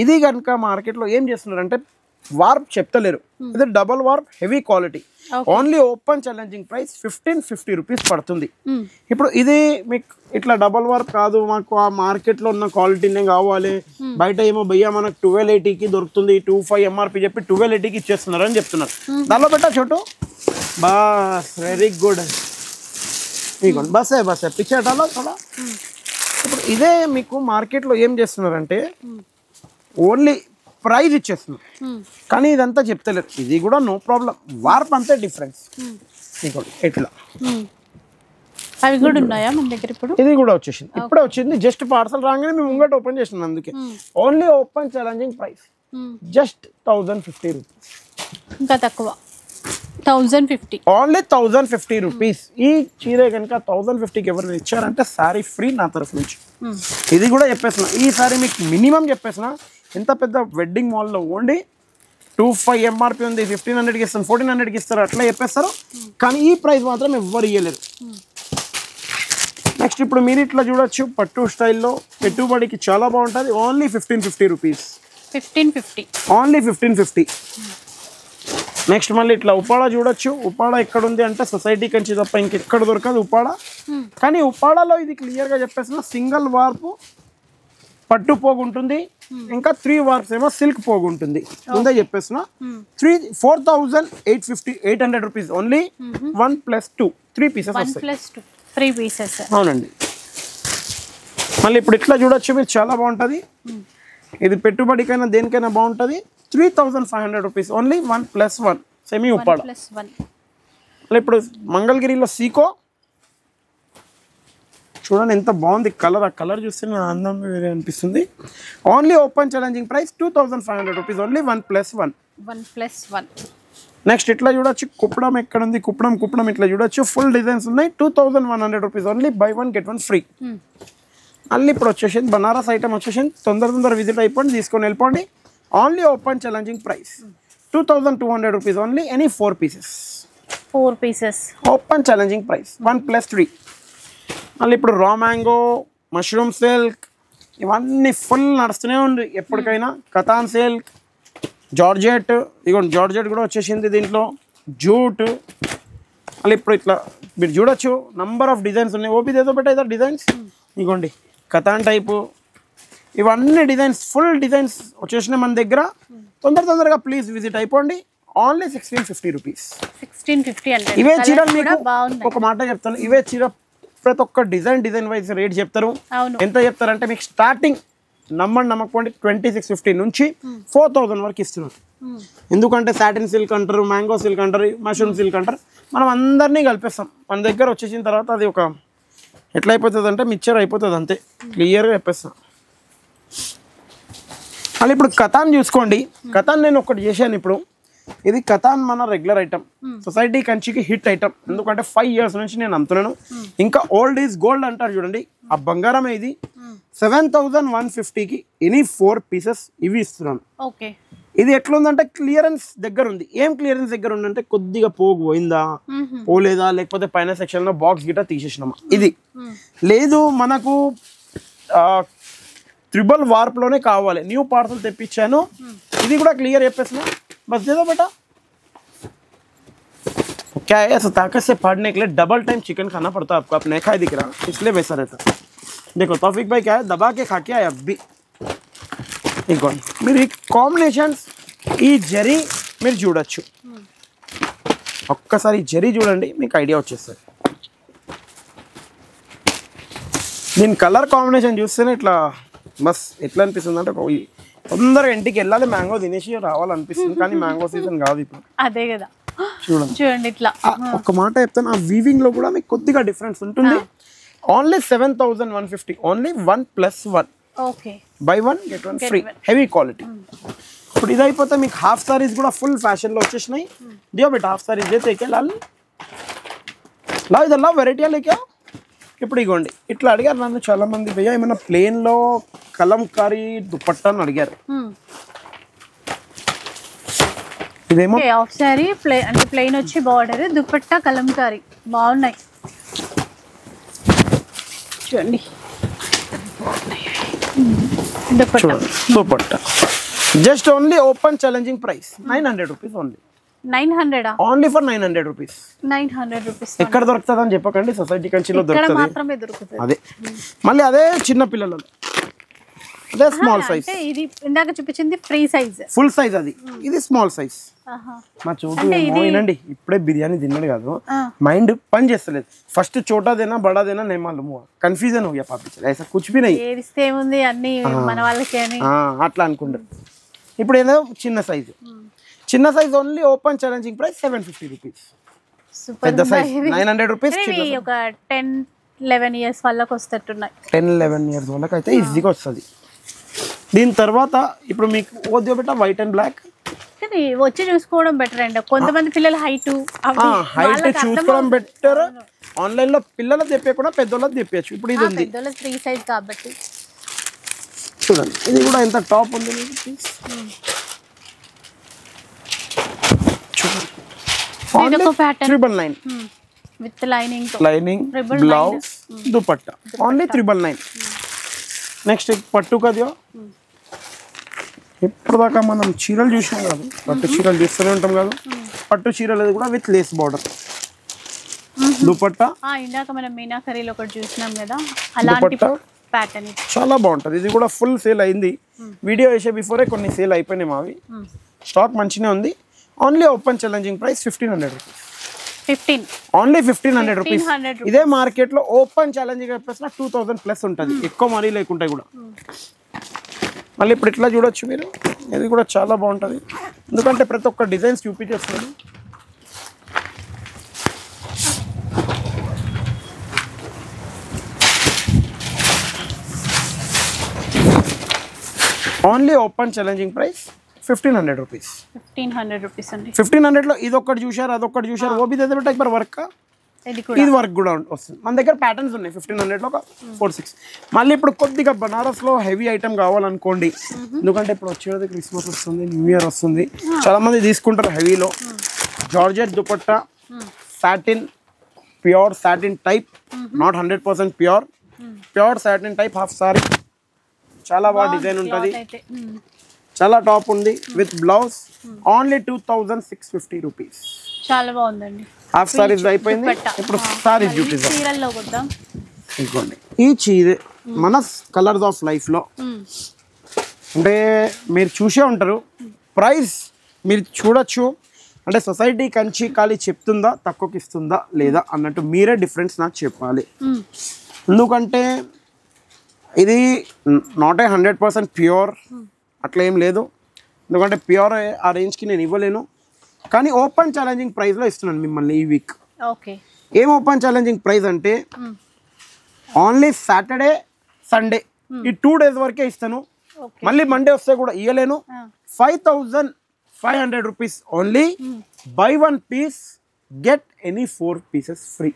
ఇది కనుక మార్కెట్లో ఏం చేస్తున్నారంటే వార్ప్ చెప్తలేరు ఇది double warp heavy quality only open challenging price 1550 rupees పడుతుంది ఇప్పుడు ఇది మీకు ఇట్లా డబల్ వార్ప్ కాదు మాకు ఆ మార్కెట్లో ఉన్న క్వాలిటీనే కావాలి బయట ఏమో భయ్యా మనకు 1280కి దొరుకుతుంది 25 ఎంఆర్పి చెప్పి 1280కి ఇచ్చేస్తున్నారు అని చెప్తున్నారు దానిలో పెట్టా చోటు bus very good bus bus పిచ్చే హటాలో थोड़ा ఇప్పుడు ఇదే మీకు మార్కెట్లో ఏం చేస్తున్నారంటే ఓన్లీ ప్రైస్ ఇచ్చేస్తున్నారు కానీ ఇదంతా చెప్తలేరు ఇది కూడా నో ప్రాబ్లం వార్ప్ అంతే డిఫరెన్స్ ఎట్లా అవి కూడా ఉన్నాయా మన దగ్గర ఇప్పుడు ఇది కూడా వచ్చేసింది ఇప్పుడే వచ్చింది జస్ట్ పార్సల్ రాగానే మేము ముంగట ఓపెన్ చేసినాం అందుకే only open challenging price just 1050 rupees ఇంకా తక్కువ 1050 ఓన్లీ 1050 రూపీస్ ఈ చీర కనుక 1050కి ఎవరైనా ఇచ్చారంటే సారీ ఫ్రీ నా తరఫు నుంచి ఇది కూడా చెప్పేసిన ఈ సారీ మీకు మినిమం చెప్పేసిన ఎంత పెద్ద వెడ్డింగ్ మాల్లో ఓన్లీ 25 ఎంఆర్పి ఉంది 1500కి ఇస్తాను 1400కి ఇస్తారు అట్లా చెప్పేస్తారు కానీ ఈ ప్రైస్ మాత్రం ఎవ్వరు ఇవ్వలేరు నెక్స్ట్ ఇప్పుడు మీరు ఇట్లా చూడొచ్చు పట్టు స్టైల్లో పెట్టుబడికి చాలా బాగుంటుంది ఓన్లీ 1550 రూపీస్ 1550 ఓన్లీ 1550 నెక్స్ట్ మళ్ళీ ఇట్లా ఉపాడ చూడొచ్చు ఉపాడ ఎక్కడ ఉంది అంటే సొసైటీ కంచి తప్ప ఇంకెక్కడ దొరకదు ఉపాడ కానీ ఉపాడలో ఇది క్లియర్గా చెప్పేసిన సింగిల్ వార్పు పట్టు పోగు ఉంటుంది ఇంకా 3 వార్ప్స్ ఏమో సిల్క్ పోగు ఉంటుంది ముందే చెప్పేసిన 4800 రూపీస్ ఓన్లీ 1+2 3 పీసెస్ వస్తాయి 3 పీసెస్ అవునండి మళ్ళీ ఇప్పుడు ఇట్లా చూడొచ్చు మీరు చాలా బాగుంటుంది ఇది పెట్టుబడికైనా దేనికైనా బాగుంటుంది 3500 రూపీస్ ఓన్లీ 1+1 సెమీ ఉప్పాడ. 1+1. మళ్ళీ ఇప్పుడు మంగళగిరిలో సీకో చూడండి ఎంత బాగుంది కలర్. ఆ కలర్ చూస్తే నా అందం వేరే అనిపిస్తుంది. Only open challenging price 2500 rupees only 1+1. 1+1. Next ఇట్లా చూడొచ్చు. కుప్పడం ఎక్కడ ఉంది? కుప్పడం ఇట్లా చూడొచ్చు. ఫుల్ డిజైన్స్ ఉన్నాయి. 2100 rupees only by 1 get 1 free. మళ్ళీ ఇప్పుడు వచ్చేసింది బనారస్ ఐటమ్ వచ్చేసింది. తొందర విజిట్ అయిపోండి, తీసుకొని వెళ్ళిపోండి. Only open challenging price 2200 rupees only any 4 pieces. 4 pieces. Open challenging price 1+3. మళ్ళీ ఇప్పుడు రా మ్యాంగో, మష్రూమ్ సిల్క్ ఇవన్నీ ఫుల్ నడుస్తూనే ఉంది ఎప్పటికైనా. కతాన్ సిల్క్, జార్జెట్, ఇగోండి జార్జెట్ కూడా వచ్చేసింది దీంట్లో. జూట్. మళ్ళీ ఇప్పుడు ఇట్లా మీరు చూడొచ్చు నంబర్ ఆఫ్ డిజైన్స్ ఉన్నాయి. ఓపీ ఏదో పెట్టాయి డిజైన్స్. ఇగోండి కతాన్ టైపు ఇవన్నీ డిజైన్స్, ఫుల్ డిజైన్స్ వచ్చేసినాయి మన దగ్గర. తొందరగా ప్లీజ్ విజిట్ అయిపోండి. Only 1650 rupees. 1650 అంటే ఇవే చీరలు మీకు ఒక మాట చెప్తాను. ఇవే చీర ప్రతి ఒక్క డిజైన్ వైజ్ రేట్ చెప్తారు. ఎంత చెప్తారంటే మీకు స్టార్టింగ్ నమ్మకపోండి 2650 నుంచి 4000 వరకు ఇస్తున్నారు. ఎందుకంటే సాటిన్ సిల్క్ అంటారు, మ్యాంగో సిల్క్ అంటారు, మష్రూమ్ సిల్క్ అంటారు. మనం అందరినీ కలిపేస్తాం. మన దగ్గర వచ్చేసిన తర్వాత అది ఒక ఎట్లా అయిపోతుంది అంటే మిక్చర్ అయిపోతుంది అంతే. క్లియర్గా చెప్పేస్తాం. మళ్ళీ ఇప్పుడు కతాన్ చూసుకోండి. కతాన్ నేను ఒకటి చేశాను ఇప్పుడు. ఇది కతాన్ మన రెగ్యులర్ ఐటమ్, సొసైటీ కంచికి హిట్ ఐటమ్. ఎందుకంటే 5 years నుంచి నేను అమ్ముతున్నాను. ఇంకా ఓల్డ్ ఈజ్ గోల్డ్ అంటారు చూడండి, ఆ బంగారమే ఇది. 7150కి ఎనీ 4 పీసెస్ ఇవి ఇస్తున్నాను. ఇది ఎట్లుందంటే క్లియరెన్స్ దగ్గర ఉంది. ఏం క్లియరెన్స్ దగ్గర ఉందంటే కొద్దిగా పోగు పోయిందా, పోలేదా, లేకపోతే పైన సెక్షన్ లో బాక్స్ గిట్ట తీసేసినామా, ఇది లేదు. మనకు ట్రిబల్ వార్ప్ లోనే కావాలి. న్యూ పార్సల్ తెప్పించాను. ఇది కూడా క్లియర్ చెప్పేసిన. बस दे दो बेटा. क्या है ऐसा ताकत से फाड़ने के लिए डबल टाइम चिकन खाना पड़ता है आपको. आप नहीं खाए दिख रहा, इसलिए वैसा रहता. देखो तौफीक भाई क्या है दबा के खा के आए अब भी. మీరు ఈ కాంబినేషన్స్ ఈ జరీ మీరు చూడొచ్చు. ఒక్కసారి జరీ చూడండి మీకు ఐడియా వచ్చేస్తుంది. దీని కలర్ కాంబినేషన్ చూస్తేనే ఇట్లా బస్ ఎట్లా అనిపిస్తుంది అంటే తొందరగా ఇంటికి వెళ్ళాలి, మ్యాంగో తినేసి రావాలనిపిస్తుంది. కానీ మ్యాంగో సీజన్ కాదు ఇప్పుడు. అదే కదా చూడండి ఇట్లా. ఒక మాట చెప్తాను, ఆ వీవింగ్ లో కూడా మీకు కొద్దిగా డిఫరెన్స్ ఉంటుంది. Only 7150 only 1+1. Buy 1 get 1 free. Heavy quality. ఇప్పుడు ఇది అయిపోతే మీకు హాఫ్ సారీస్ కూడా ఫుల్ ఫ్యాషన్ లో వచ్చేసినాయి. దియో బెట్ హాఫ్ సారీస్ దేతే లాల్ లా ఇదల్లా వెరైటీ లేకే. ఇప్పుడు ఇగోండి ఇట్లా అడిగారు నన్ను చాలా మంది, భయ్యా ఏమైనా ప్లేన్ లో కలంకారీ దుపట్టా అని అడిగారు. ఇదేమో హాఫ్ సారీ అంటే ప్లేన్ వచ్చి బార్డర్, దుపట్టా కలంకారీ బాగున్నాయి చూడండి. Dupatta just only open challenging price 900 rupees only. 900 only for 900 rupees. 900 rupees ఎక్కడ దొరుకుతుంది అని చెప్పకండి, సొసైటీ కంచిలో దొరుకుతుంది. అదే మళ్ళీ అదే చిన్న పిల్లలు, అదే స్మాల్ సైజ్. ఇది ఇందాక చూపించింది ఫ్రీ సైజ్, ఫుల్ సైజ్. అది ఇది స్మాల్ సైజ్. మా చోటు వినండి, ఇప్పుడే బిర్యానీ తిన్నాడు కాదు, మైండ్ పని చేస్తలేదు. ఫస్ట్ చోటా దేనా బడా దేనా నేను మాలూము కన్ఫ్యూజన్ हो गया पापी. ऐसा कुछ भी नहीं. ఏరిస్తే ఉంది అన్ని మన వాళ్ళకి అని అట్లా అనుకుంటారు. ఇప్పుడు ఏదో చిన్న సైజు. చిన్న size only open challenging price 750 rupees. పెద్ద సైజ్ 900 రూపీస్. ఒక 10-11 years వాళ్ళకి వస్తట్టున్నాయి. 10-11 years వాళ్ళకి అయితే ఈజీగా వస్తుంది. దీని తర్వాత ఇప్పుడు మీకు ఓద్యో బెట వైట్ అండ్ బ్లాక్ వచ్చి చూసుకోవడం బెటర్ అండి. కొంతమంది పిల్లలు హైట్ చూసుకోవడం బెటర్. ఆన్లైన్ లో పిల్లలు తెప్పకుండా పెద్దోళ్ళకి తెప్పచ్చు. ఇప్పుడు ఇది ఉంది పెద్దోళ్ళకి ఫ్రీ సైజ్ కాబట్టి చూడండి. ఇది కూడా ఎంత టాప్ ఉంది $999 with lining blouse dupatta only 999. Next పట్టు కదియో. ఇప్పుడు దాకా మనం చీరలు చూసాం కాదు, పట్టు చీరలు చూస్తూనే ఉంటాం కాదు. పట్టు చీరలు కూడా విత్ లేస్ బార్డర్ దుపట్టా. ఇందాక మనం మీనాకరీలో ఒకటి చూసినాం కదా, అలాంటి ప్యాటర్న్ చాలా బాగుంటుంది. ఇది కూడా ఫుల్ సేల్ అయింది. వీడియో వేసే బిఫోరే కొన్ని సేల్ అయిపోయినాయి మావి. స్టాక్ మంచిగా ఉంది. Only open challenging price 1500 rupees. Only 1500 rupees. ఇదే మార్కెట్ లో ఓపెన్ ఛాలెంజింగ్ చెప్పేసిన 2000+ ఉంటుంది, ఎక్కువ మరీ లేకుంటాయి కూడా. మళ్ళీ ఇప్పుడు ఇట్లా చూడొచ్చు మీరు. ఇది కూడా చాలా బాగుంటుంది, ఎందుకంటే ప్రతి ఒక్క డిజైన్స్ చూపించేస్తుంది. Only open challenging price 1500 rupees. 1500 rupees అండి. 1500 లో ఇది ఒకటి చూశారు, అదొకటి చూశారు, ఓ బి దే బెట ఒక వర్క్ ఇది వర్క్ కూడా వస్తుంది. మన దగ్గర ప్యాటర్న్స్ ఉన్నాయి 1500 లో ఒక 4-6. మళ్ళీ ఇప్పుడు కొద్దిగా బనారస్ లో హెవీ ఐటమ్ కావాలనుకోండి, ఎందుకంటే ఇప్పుడు వచ్చేది క్రిస్మస్ వస్తుంది, న్యూ ఇయర్ వస్తుంది, చాలా మంది తీసుకుంటారు హెవీలో. Georgette dupatta, satin, pure satin type, not 100% pure, pure satin type half sari, చాలా బాగా డిజైన్ ఉంటుంది, చాలా టాప్ ఉంది విత్ బ్లౌజ్. Only 2650 rupees. చాలా బాగుందండి. హాఫ్ సారీస్ అయిపోయింది, ఇప్పుడు సారీస్ చూపిస్తాం. చీరల్లో కొద్దాం. ఇంకోండి ఈ చీర మన కలర్స్ ఆఫ్ లైఫ్ లో అంటే మీరు చూసే ఉంటారు, ప్రైస్ మీరు చూడొచ్చు. అంటే సొసైటీ కంచి ఖాళీ చెప్తుందా, తక్కువకి ఇస్తుందా లేదా అన్నట్టు మీరే డిఫరెన్స్ నాకు చెప్పాలి. ఎందుకంటే ఇది నాట్ ఏ 100% ప్యూర్ అట్లా ఏం లేదు, ఎందుకంటే ప్యూర్ ఆ రేంజ్కి నేను ఇవ్వలేను. కానీ ఓపెన్ ఛాలెంజింగ్ ప్రైస్లో ఇస్తున్నాను మిమ్మల్ని ఈ వీక్. ఓకే, ఏం ఓపెన్ ఛాలెంజింగ్ ప్రైస్ అంటే ఓన్లీ సాటర్డే సండే ఈ 2 days వరకే ఇస్తాను. మళ్ళీ మండే వస్తే కూడా ఇవ్వలేను. 5500 rupees only. By 1 piece get any 4 pieces free.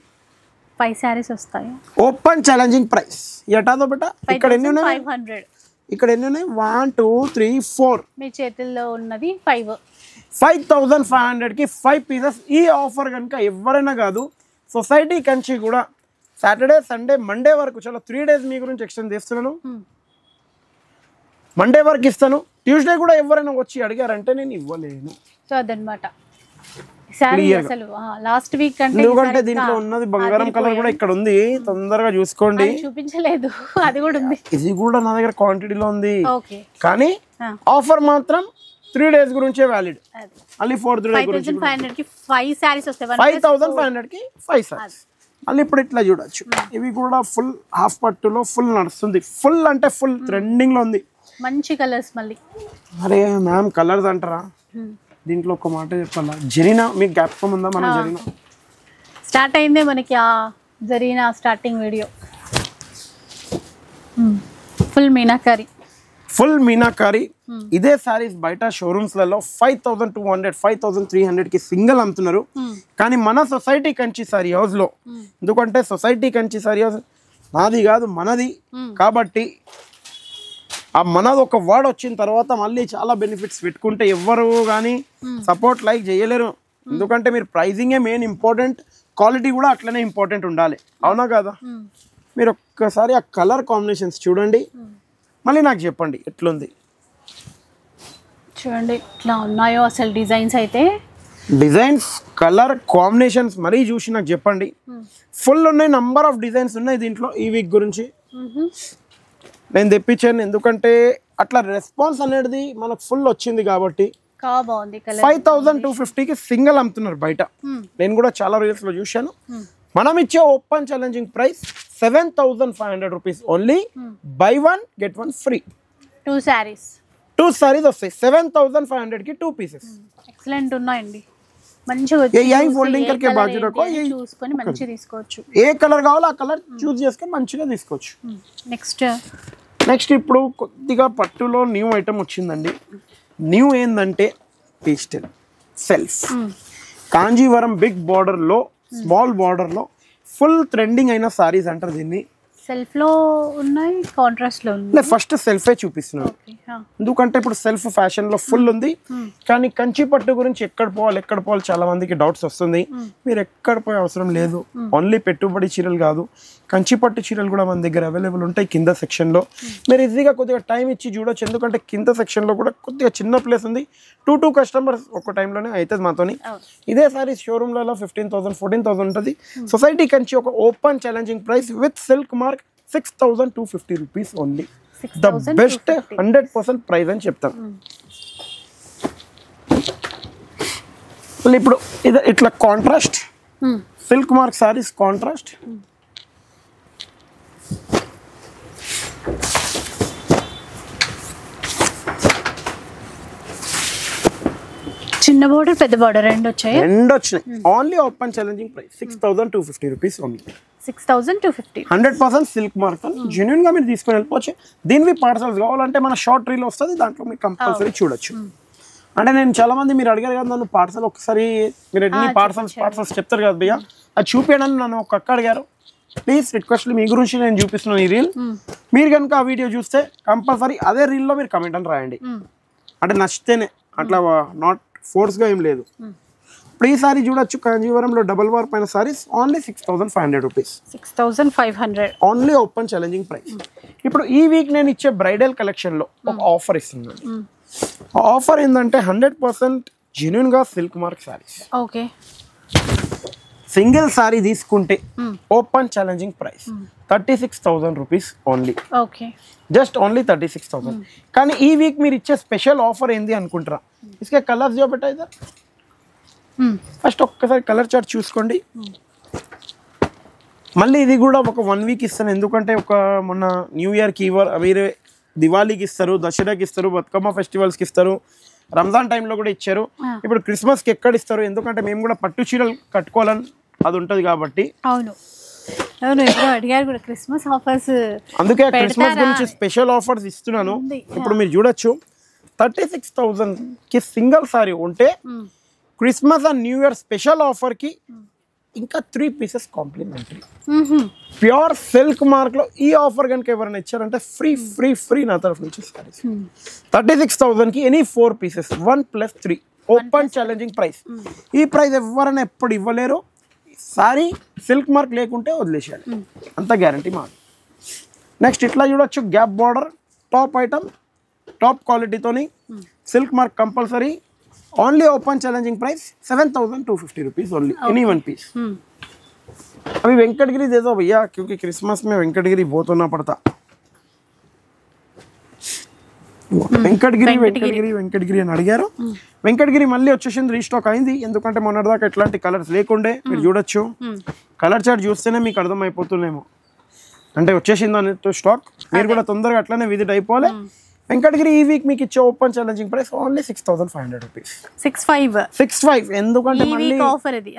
5 sarees వస్తాయి. ఓపెన్ ఛాలెంజింగ్ ప్రైస్ ఎటాదో బేట. ఇక్కడ ఎన్ని ఉన్నాయి? 500. ఇక్కడ ఎన్ని ఉన్నాయి? 1 2 3 4. మీ చేతుల్లో ఉన్నది 5. 5500కి 5 pieces. ఈ ఆఫర్ కనుక ఎవరైనా కాదు, సొసైటీ కంచి కూడా సాటర్డే సండే మండే వరకు, చాలా 3 days మీ గురించి ఎక్స్టెండ్ చేస్తున్నాను. మండే వరకు ఇస్తాను. ట్యూస్డే కూడా ఎవరైనా వచ్చి అడిగారంటే నేను ఇవ్వలేను. సో అదనమాట అసలు లాస్ట్ వీక్ అంటే, ఎందుకంటే దీంట్లో ఉన్నది బంగారం కలర్ కూడా ఇక్కడ ఉంది, తొందరగా చూసుకోండి. చూపించలేదు, అది కూడా ఉంది. ఇది కూడా నా దగ్గర క్వాంటిటీలో ఉంది, ఓకే. కానీ ఆఫర్ మాత్రం 3 days గురించే వ్యాలిడ్. మళ్ళీ 4th day గురించి 5500కి 5 sarees వస్తాయి. 5500కి 5 sarees. మళ్ళీ ఇప్పుడు ఇట్లా చూడొచ్చు. ఇవి కూడా ఫుల్ హాఫ్ పట్టులో ఫుల్ నడుస్తుంది. ఫుల్ అంటే ఫుల్ ట్రెండింగ్ లో ఉంది. మంచి కలర్స్. మళ్ళీ అరే మ్యామ్ కలర్స్ అంటారా, దీంట్లో ఒక మాట చెప్పాలా, జరీనా మీకు జ్ఞాపకం ఉందా? మన జరీనా స్టార్ట్ అయిందే మనకి, ఆ Zarina starting video. Full meenakari, full meenakari. ఇదే సారీస్ బయట షోరూమ్స్ లలో 5200 5300కి సింగిల్ అమ్ముతున్నారు. కానీ మన సొసైటీ కంచి సారీ హౌస్ లో, ఎందుకంటే సొసైటీ కంచి సారీ హౌస్ నాది కాదు మనది కాబట్టి, ఆ మనది ఒక వర్డ్ వచ్చిన తర్వాత మళ్ళీ చాలా బెనిఫిట్స్ పెట్టుకుంటే ఎవ్వరు కానీ సపోర్ట్ లైక్ చేయలేరు. ఎందుకంటే మీరు ప్రైజింగే మెయిన్ ఇంపార్టెంట్, క్వాలిటీ కూడా అట్లనే ఇంపార్టెంట్ ఉండాలి, అవునా కదా? మీరు ఒక్కసారి ఆ కలర్ కాంబినేషన్స్ చూడండి, మళ్ళీ నాకు చెప్పండి ఎట్లుంది. చూడండి ఇట్లా ఉన్నాయో అసలు డిజైన్స్. అయితే డిజైన్స్ కలర్ కాంబినేషన్స్ మరీ చూసి నాకు చెప్పండి. ఫుల్ ఉన్నాయి, నంబర్ ఆఫ్ డిజైన్స్ ఉన్నాయి దీంట్లో. ఈ వీక్ గురించి నేను తెప్పించాను, ఎందుకంటే అట్లా రెస్పాన్స్ అనేది మనకు ఫుల్ వచ్చింది కాబట్టి. 5250కి సింగిల్ అమ్ముతున్నారు బయట. నేను కూడా చాలా రీల్స్ లో చూశాను. మనం ఇచ్చే open challenging price 7500 rupees only. By 1 get 1 free. 2 sarees వస్తాయి. 7500కి 2 pieces. ఎక్సలెంట్ ఉన్నాయండి, మంచిగా చూసుకొని మంచిగా తీసుకోవచ్చు. ఏ కలర్ కావాలో ఆ కలర్ చూస్ చేసుకొని మంచిగా తీసుకోవచ్చు. నెక్స్ట్ ఇప్పుడు కొద్దిగా పట్టులో న్యూ ఐటమ్ వచ్చిందండి. న్యూ ఏంటంటే పేస్టల్ సెల్ఫ్ కాంజీవరం బిగ్ బార్డర్లో స్మాల్ బార్డర్లో ఫుల్ ట్రెండింగ్ అయిన సారీస్ అంటారు దీన్ని. సెల్ఫ్ లో ఉన్నాయి, కాంట్రాస్ట్ లో ఉంది. ఫస్ట్ సెల్ఫే చూపిస్తున్నాను, ఎందుకంటే ఇప్పుడు సెల్ఫ్ ఫ్యాషన్ లో ఫుల్ ఉంది. కానీ కంచి పట్టు గురించి ఎక్కడ పోవాలి చాలా మందికి డౌట్స్ వస్తుంది. మీరు ఎక్కడ పోయే అవసరం లేదు. ఓన్లీ పెట్టుబడి చీరలు కాదు, కంచి పట్టు చీరలు కూడా మన దగ్గర అవైలబుల్ ఉంటాయి. కింద సెక్షన్ లో మీరు ఈజీగా కొద్దిగా టైం ఇచ్చి చూడొచ్చు, ఎందుకంటే కింద సెక్షన్ లో కూడా కొద్దిగా చిన్న ప్లేస్ ఉంది. 2 కస్టమర్స్ ఒక టైంలోనే అవుతుంది మాతోని. ఇదే సారీ షోరూమ్ లలో 15,000 14,000 ఉంటుంది. సొసైటీ కంచి ఒక open challenging price with silk mark 6250 rupees only. The best 100% price అని చెప్తాను. ఇప్పుడు ఇది ఇట్లా contrast silk mark saris contrast. చిన్న బార్డర్ పెద్ద బార్డర్ రెండు వచ్చాయి. రెండు వచ్చినాయి. Only open challenging price 6250 rupees only. 6250. 100% silk mark genuine గా మీరు తీసుకొని వెళ్ళిపోవచ్చు. దీనివి పార్సల్స్ కావాలంటే మన షార్ట్ రీల్ వస్తుంది, దాంట్లో మీరు కంపల్సరీ చూడొచ్చు. అంటే నేను చాలా మంది మీరు అడిగారు కదా నన్ను పార్సల్ ఒకసారి మీరు ఎన్ని పార్సల్స్ చెప్తారు కదా భయ్య, అది చూపించడానికి నన్ను ఒక అక్క అడిగారు. ప్లీజ్ రిక్వెస్ట్ మీ గురించి నేను చూపిస్తున్నాను ఈ రీల్. మీరు కనుక ఆ వీడియో చూస్తే కంపల్సరీ అదే రీల్లో మీరు కమెంట్ అని రాయండి. అంటే నచ్చితేనే, అట్లా నాట్ ఫోర్స్గా ఏం లేదు. ఇప్పుడు ఈ సారీ చూడొచ్చు, కాంజీవరంలో డబల్ వార్ పైన saris only 6500 rupees. 6500 only open challenging price. ఇప్పుడు ఈ వీక్ నేను ఇచ్చే బ్రైడల్ కలెక్షన్లో ఒక ఆఫర్ ఇస్తున్నాను. ఆఫర్ ఏంటంటే 100% జెన్యున్గా silk mark saris. Okay. Single sari తీసుకుంటే open challenging price 36,000 rupees only. Okay. Just only 36,000. కానీ ఈ వీక్ మీరు ఇచ్చే స్పెషల్ ఆఫర్ ఏంది అనుకుంటారా? ఇసుకే కలర్స్ जो बेटा इधर ఫస్ట్ ఒక్కసారి కలర్ చార్ట్ చూసుకోండి. మళ్ళీ ఇది కూడా ఒక 1 వీక్ ఇస్తాను, ఎందుకంటే ఒక మొన్న న్యూ ఇయర్కి వేరే దివాళీకి ఇస్తారు, దసరాకి ఇస్తారు, బతుకమ్మ ఫెస్టివల్స్కి ఇస్తారు, రంజాన్ టైంలో కూడా ఇచ్చారు. ఇప్పుడు క్రిస్మస్కి ఎక్కడ ఇస్తారు? ఎందుకంటే మేము కూడా పట్టు చీరలు కట్టుకోవాలని అది ఉంటుంది కాబట్టి. అవును అవును, ఇప్పుడు అడిగారు కూడా క్రిస్మస్ ఆఫర్స్, అందుకే క్రిస్మస్ గురించి స్పెషల్ ఆఫర్స్ ఇస్తున్నాను. ఇప్పుడు మీరు చూడొచ్చు 36,000కి సింగిల్ సారీ ఉంటే Christmas and new year special ఆఫర్కి ఇంకా 3 పీసెస్ కాంప్లిమెంటరీ. ప్యూర్ సిల్క్ మార్క్లో ఈ ఆఫర్ కనుక ఎవరైనా ఇచ్చారంటే ఫ్రీ ఫ్రీ ఫ్రీ నా తరఫు నుంచి సారీస్. 36,000కి any 4 pieces 1+3 open challenging price. ఈ ప్రైస్ ఎవరైనా ఎప్పుడు ఇవ్వలేరు. సారీ సిల్క్ మార్క్ లేకుంటే వదిలేసేయాలి, అంత గ్యారంటీ మాది. నెక్స్ట్ ఇట్లా చూడొచ్చు, gap border top item, top క్వాలిటీతోని silk mark compulsory. Only open challenging price 7250 rupees only any 1 piece. अभी वेंकटगिरी दे दो भैया, क्योंकि क्रिसमस में वेंकटगिरी बहुत होना पड़ता. వెంకటగిరి అని అడిగారు. వెంకటగిరి మళ్ళీ వచ్చేసింది, రీస్టాక్ అయింది. ఎందుకంటే మొన్నటిదాకా ఎట్లాంటి కలర్స్ లేకుండే. మీరు చూడొచ్చు, కలర్ చార్ట్ చూస్తేనే మీకు అర్థమైపోతుందేమో అంటే వచ్చేసింది అన్నట్టు స్టాక్. మీరు కూడా తొందరగా అట్లానే విజిట్ అయిపోవాలి. వెంకటగిరి ఈ వీక్ మీకు ఇచ్చే open challenging price only 6500 rupees. 65. ఎందుకంటే మళ్ళీ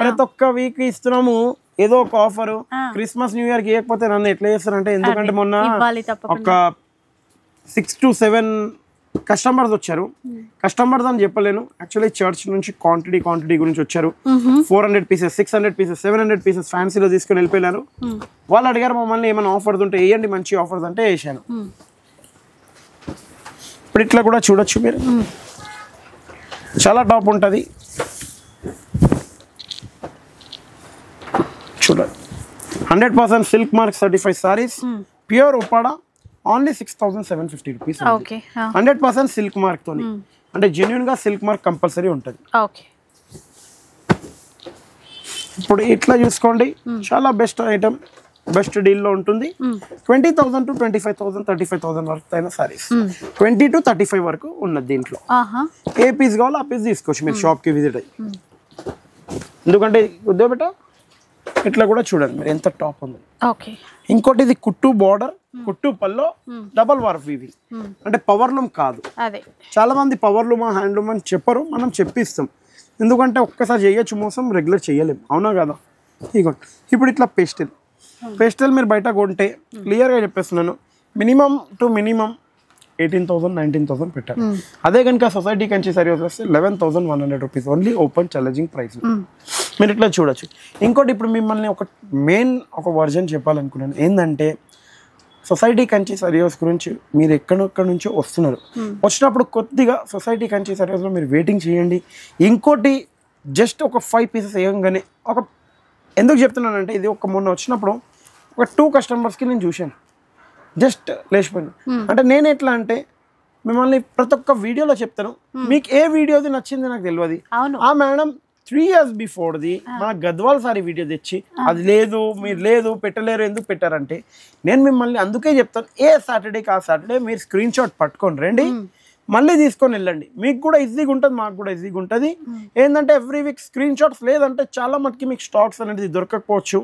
ప్రతి ఒక్క వీక్ ఇస్తున్నాము ఏదో ఒక ఆఫర్. క్రిస్మస్ న్యూ ఇయర్ కి ఇవ్వకపోతే నన్ను ఎట్లా చేస్తారంటే, ఎందుకంటే మొన్న ఒక 6 to 7 కస్టమర్స్ వచ్చారు. కస్టమర్స్ అని చెప్పలేను, యాక్చువల్లీ చర్చ్ నుంచి క్వాంటిటీ గురించి వచ్చారు. 400 పీసెస్, 600 పీసెస్, 700 పీసెస్ ఫ్యాన్సీలో తీసుకుని వెళ్ళిపోయారు. వాళ్ళు అడిగారు మమ్మల్ని ఏమైనా ఆఫర్స్ ఉంటే వేయండి, మంచి ఆఫర్స్ అంటే వేసాను. ఇప్పుడు ఇట్లా కూడా చూడొచ్చు మీరు, చాలా టాప్ ఉంటుంది. చూడండి 100% silk mark certified saris, pure Uppada, only 6750 rupees. 100% silk mark తోని, అంటే జెన్యున్ గా సిల్క్ మార్క్ కంపల్సరీ ఉంటుంది. ఇప్పుడు ఇట్లా చూసుకోండి, చాలా బెస్ట్ ఐటమ్, బెస్ట్ డీల్ లో ఉంటుంది. 20,000 to 25,000 35,000 వరకు అయిన సారీస్, 20 to 35 వరకు ఉన్నది. దీంట్లో ఏ పీస్ కావాలో ఆ పీస్ తీసుకోవచ్చు మీరు షాప్ కి విజిట్ అయ్యి. ఎందుకంటే ఉద్యోగ బెట ఇట్లా కూడా చూడండి మీరు ఎంత టాప్ ఉంది. ఇంకోటి ఇది కుట్టు బార్డర్, కుట్టు పల్లో, డబల్ వార్ వీవింగ్, అంటే పవర్ లూమ్ కాదు. చాలా మంది పవర్ లూమ్ హ్యాండ్లూమ్ అని చెప్పరు, మనం చెప్పిస్తాం. ఎందుకంటే ఒక్కసారి చేయొచ్చు మోసం, రెగ్యులర్ చేయలేము, అవునా కదా. ఇగోండి ఇప్పుడు ఇట్లా పేస్టల్ మీరు బయట కొంటే క్లియర్గా చెప్పేస్తున్నాను, మినిమం టు మినిమం 18,000 19,000 పెట్టారు. అదే కనుక సొసైటీ కంచి సరి వస్తే 11,100 rupees only open challenging price. మీరు ఇట్లా చూడొచ్చు. ఇంకోటి ఇప్పుడు మిమ్మల్ని ఒక వర్జన్ చెప్పాలనుకున్నాను, ఏంటంటే సొసైటీ కంచి సరియోస్ గురించి మీరు ఎక్కడెక్కడి నుంచో వస్తున్నారు. వచ్చినప్పుడు కొద్దిగా సొసైటీ కంచి సరియోస్లో మీరు వెయిటింగ్ చేయండి. ఇంకోటి జస్ట్ ఒక 5 పీసెస్ వేయంగానే ఎందుకు చెప్తున్నానంటే, ఇది మొన్న వచ్చినప్పుడు ఒక 2 కస్టమర్స్కి నేను చూశాను, జస్ట్ లేచిపోయింది. అంటే నేను ఎట్లా అంటే మిమ్మల్ని ప్రతి ఒక్క వీడియోలో చెప్తాను, మీకు ఏ వీడియోది నచ్చింది నాకు తెలియదు. ఆ మేడం 3 years బిఫోర్ది మన గద్వాల్ సారీ వీడియో తెచ్చి అది లేదు, మీరు లేదు, పెట్టలేరు, ఎందుకు పెట్టారంటే నేను మిమ్మల్ని అందుకే చెప్తాను, ఏ సాటర్డేకి ఆ సాటర్డే మీరు స్క్రీన్ షాట్ పట్టుకొని రండి, మళ్ళీ తీసుకొని వెళ్ళండి. మీకు కూడా ఈజీగా ఉంటుంది, మాకు కూడా ఈజీగా ఉంటుంది. ఏంటంటే ఎవ్రీ వీక్ స్క్రీన్ షాట్స్ లేదంటే చాలా మటుకి మీకు స్టాక్స్ అనేది దొరకకపోవచ్చు.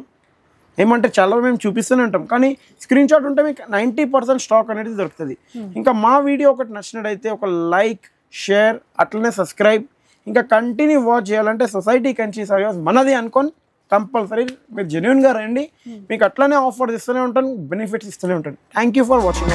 ఏమంటే చాలా మేము చూపిస్తూనే ఉంటాం, కానీ స్క్రీన్ షాట్ ఉంటే మీకు 90% స్టాక్ అనేది దొరుకుతుంది. ఇంకా మా వీడియో ఒకటి నచ్చినట్టయితే ఒక లైక్, షేర్, అట్లనే సబ్స్క్రైబ్, ఇంకా కంటిన్యూ వాచ్ చేయాలంటే సొసైటీ కంచి సారీస్ మనది అనుకొని కంపల్సరీ మీరు జెన్యున్గా రండి, మీకు అట్లనే ఆఫర్స్ ఇస్తూనే ఉంటాను, బెనిఫిట్స్ ఇస్తూనే ఉంటాను. Thank you for watching.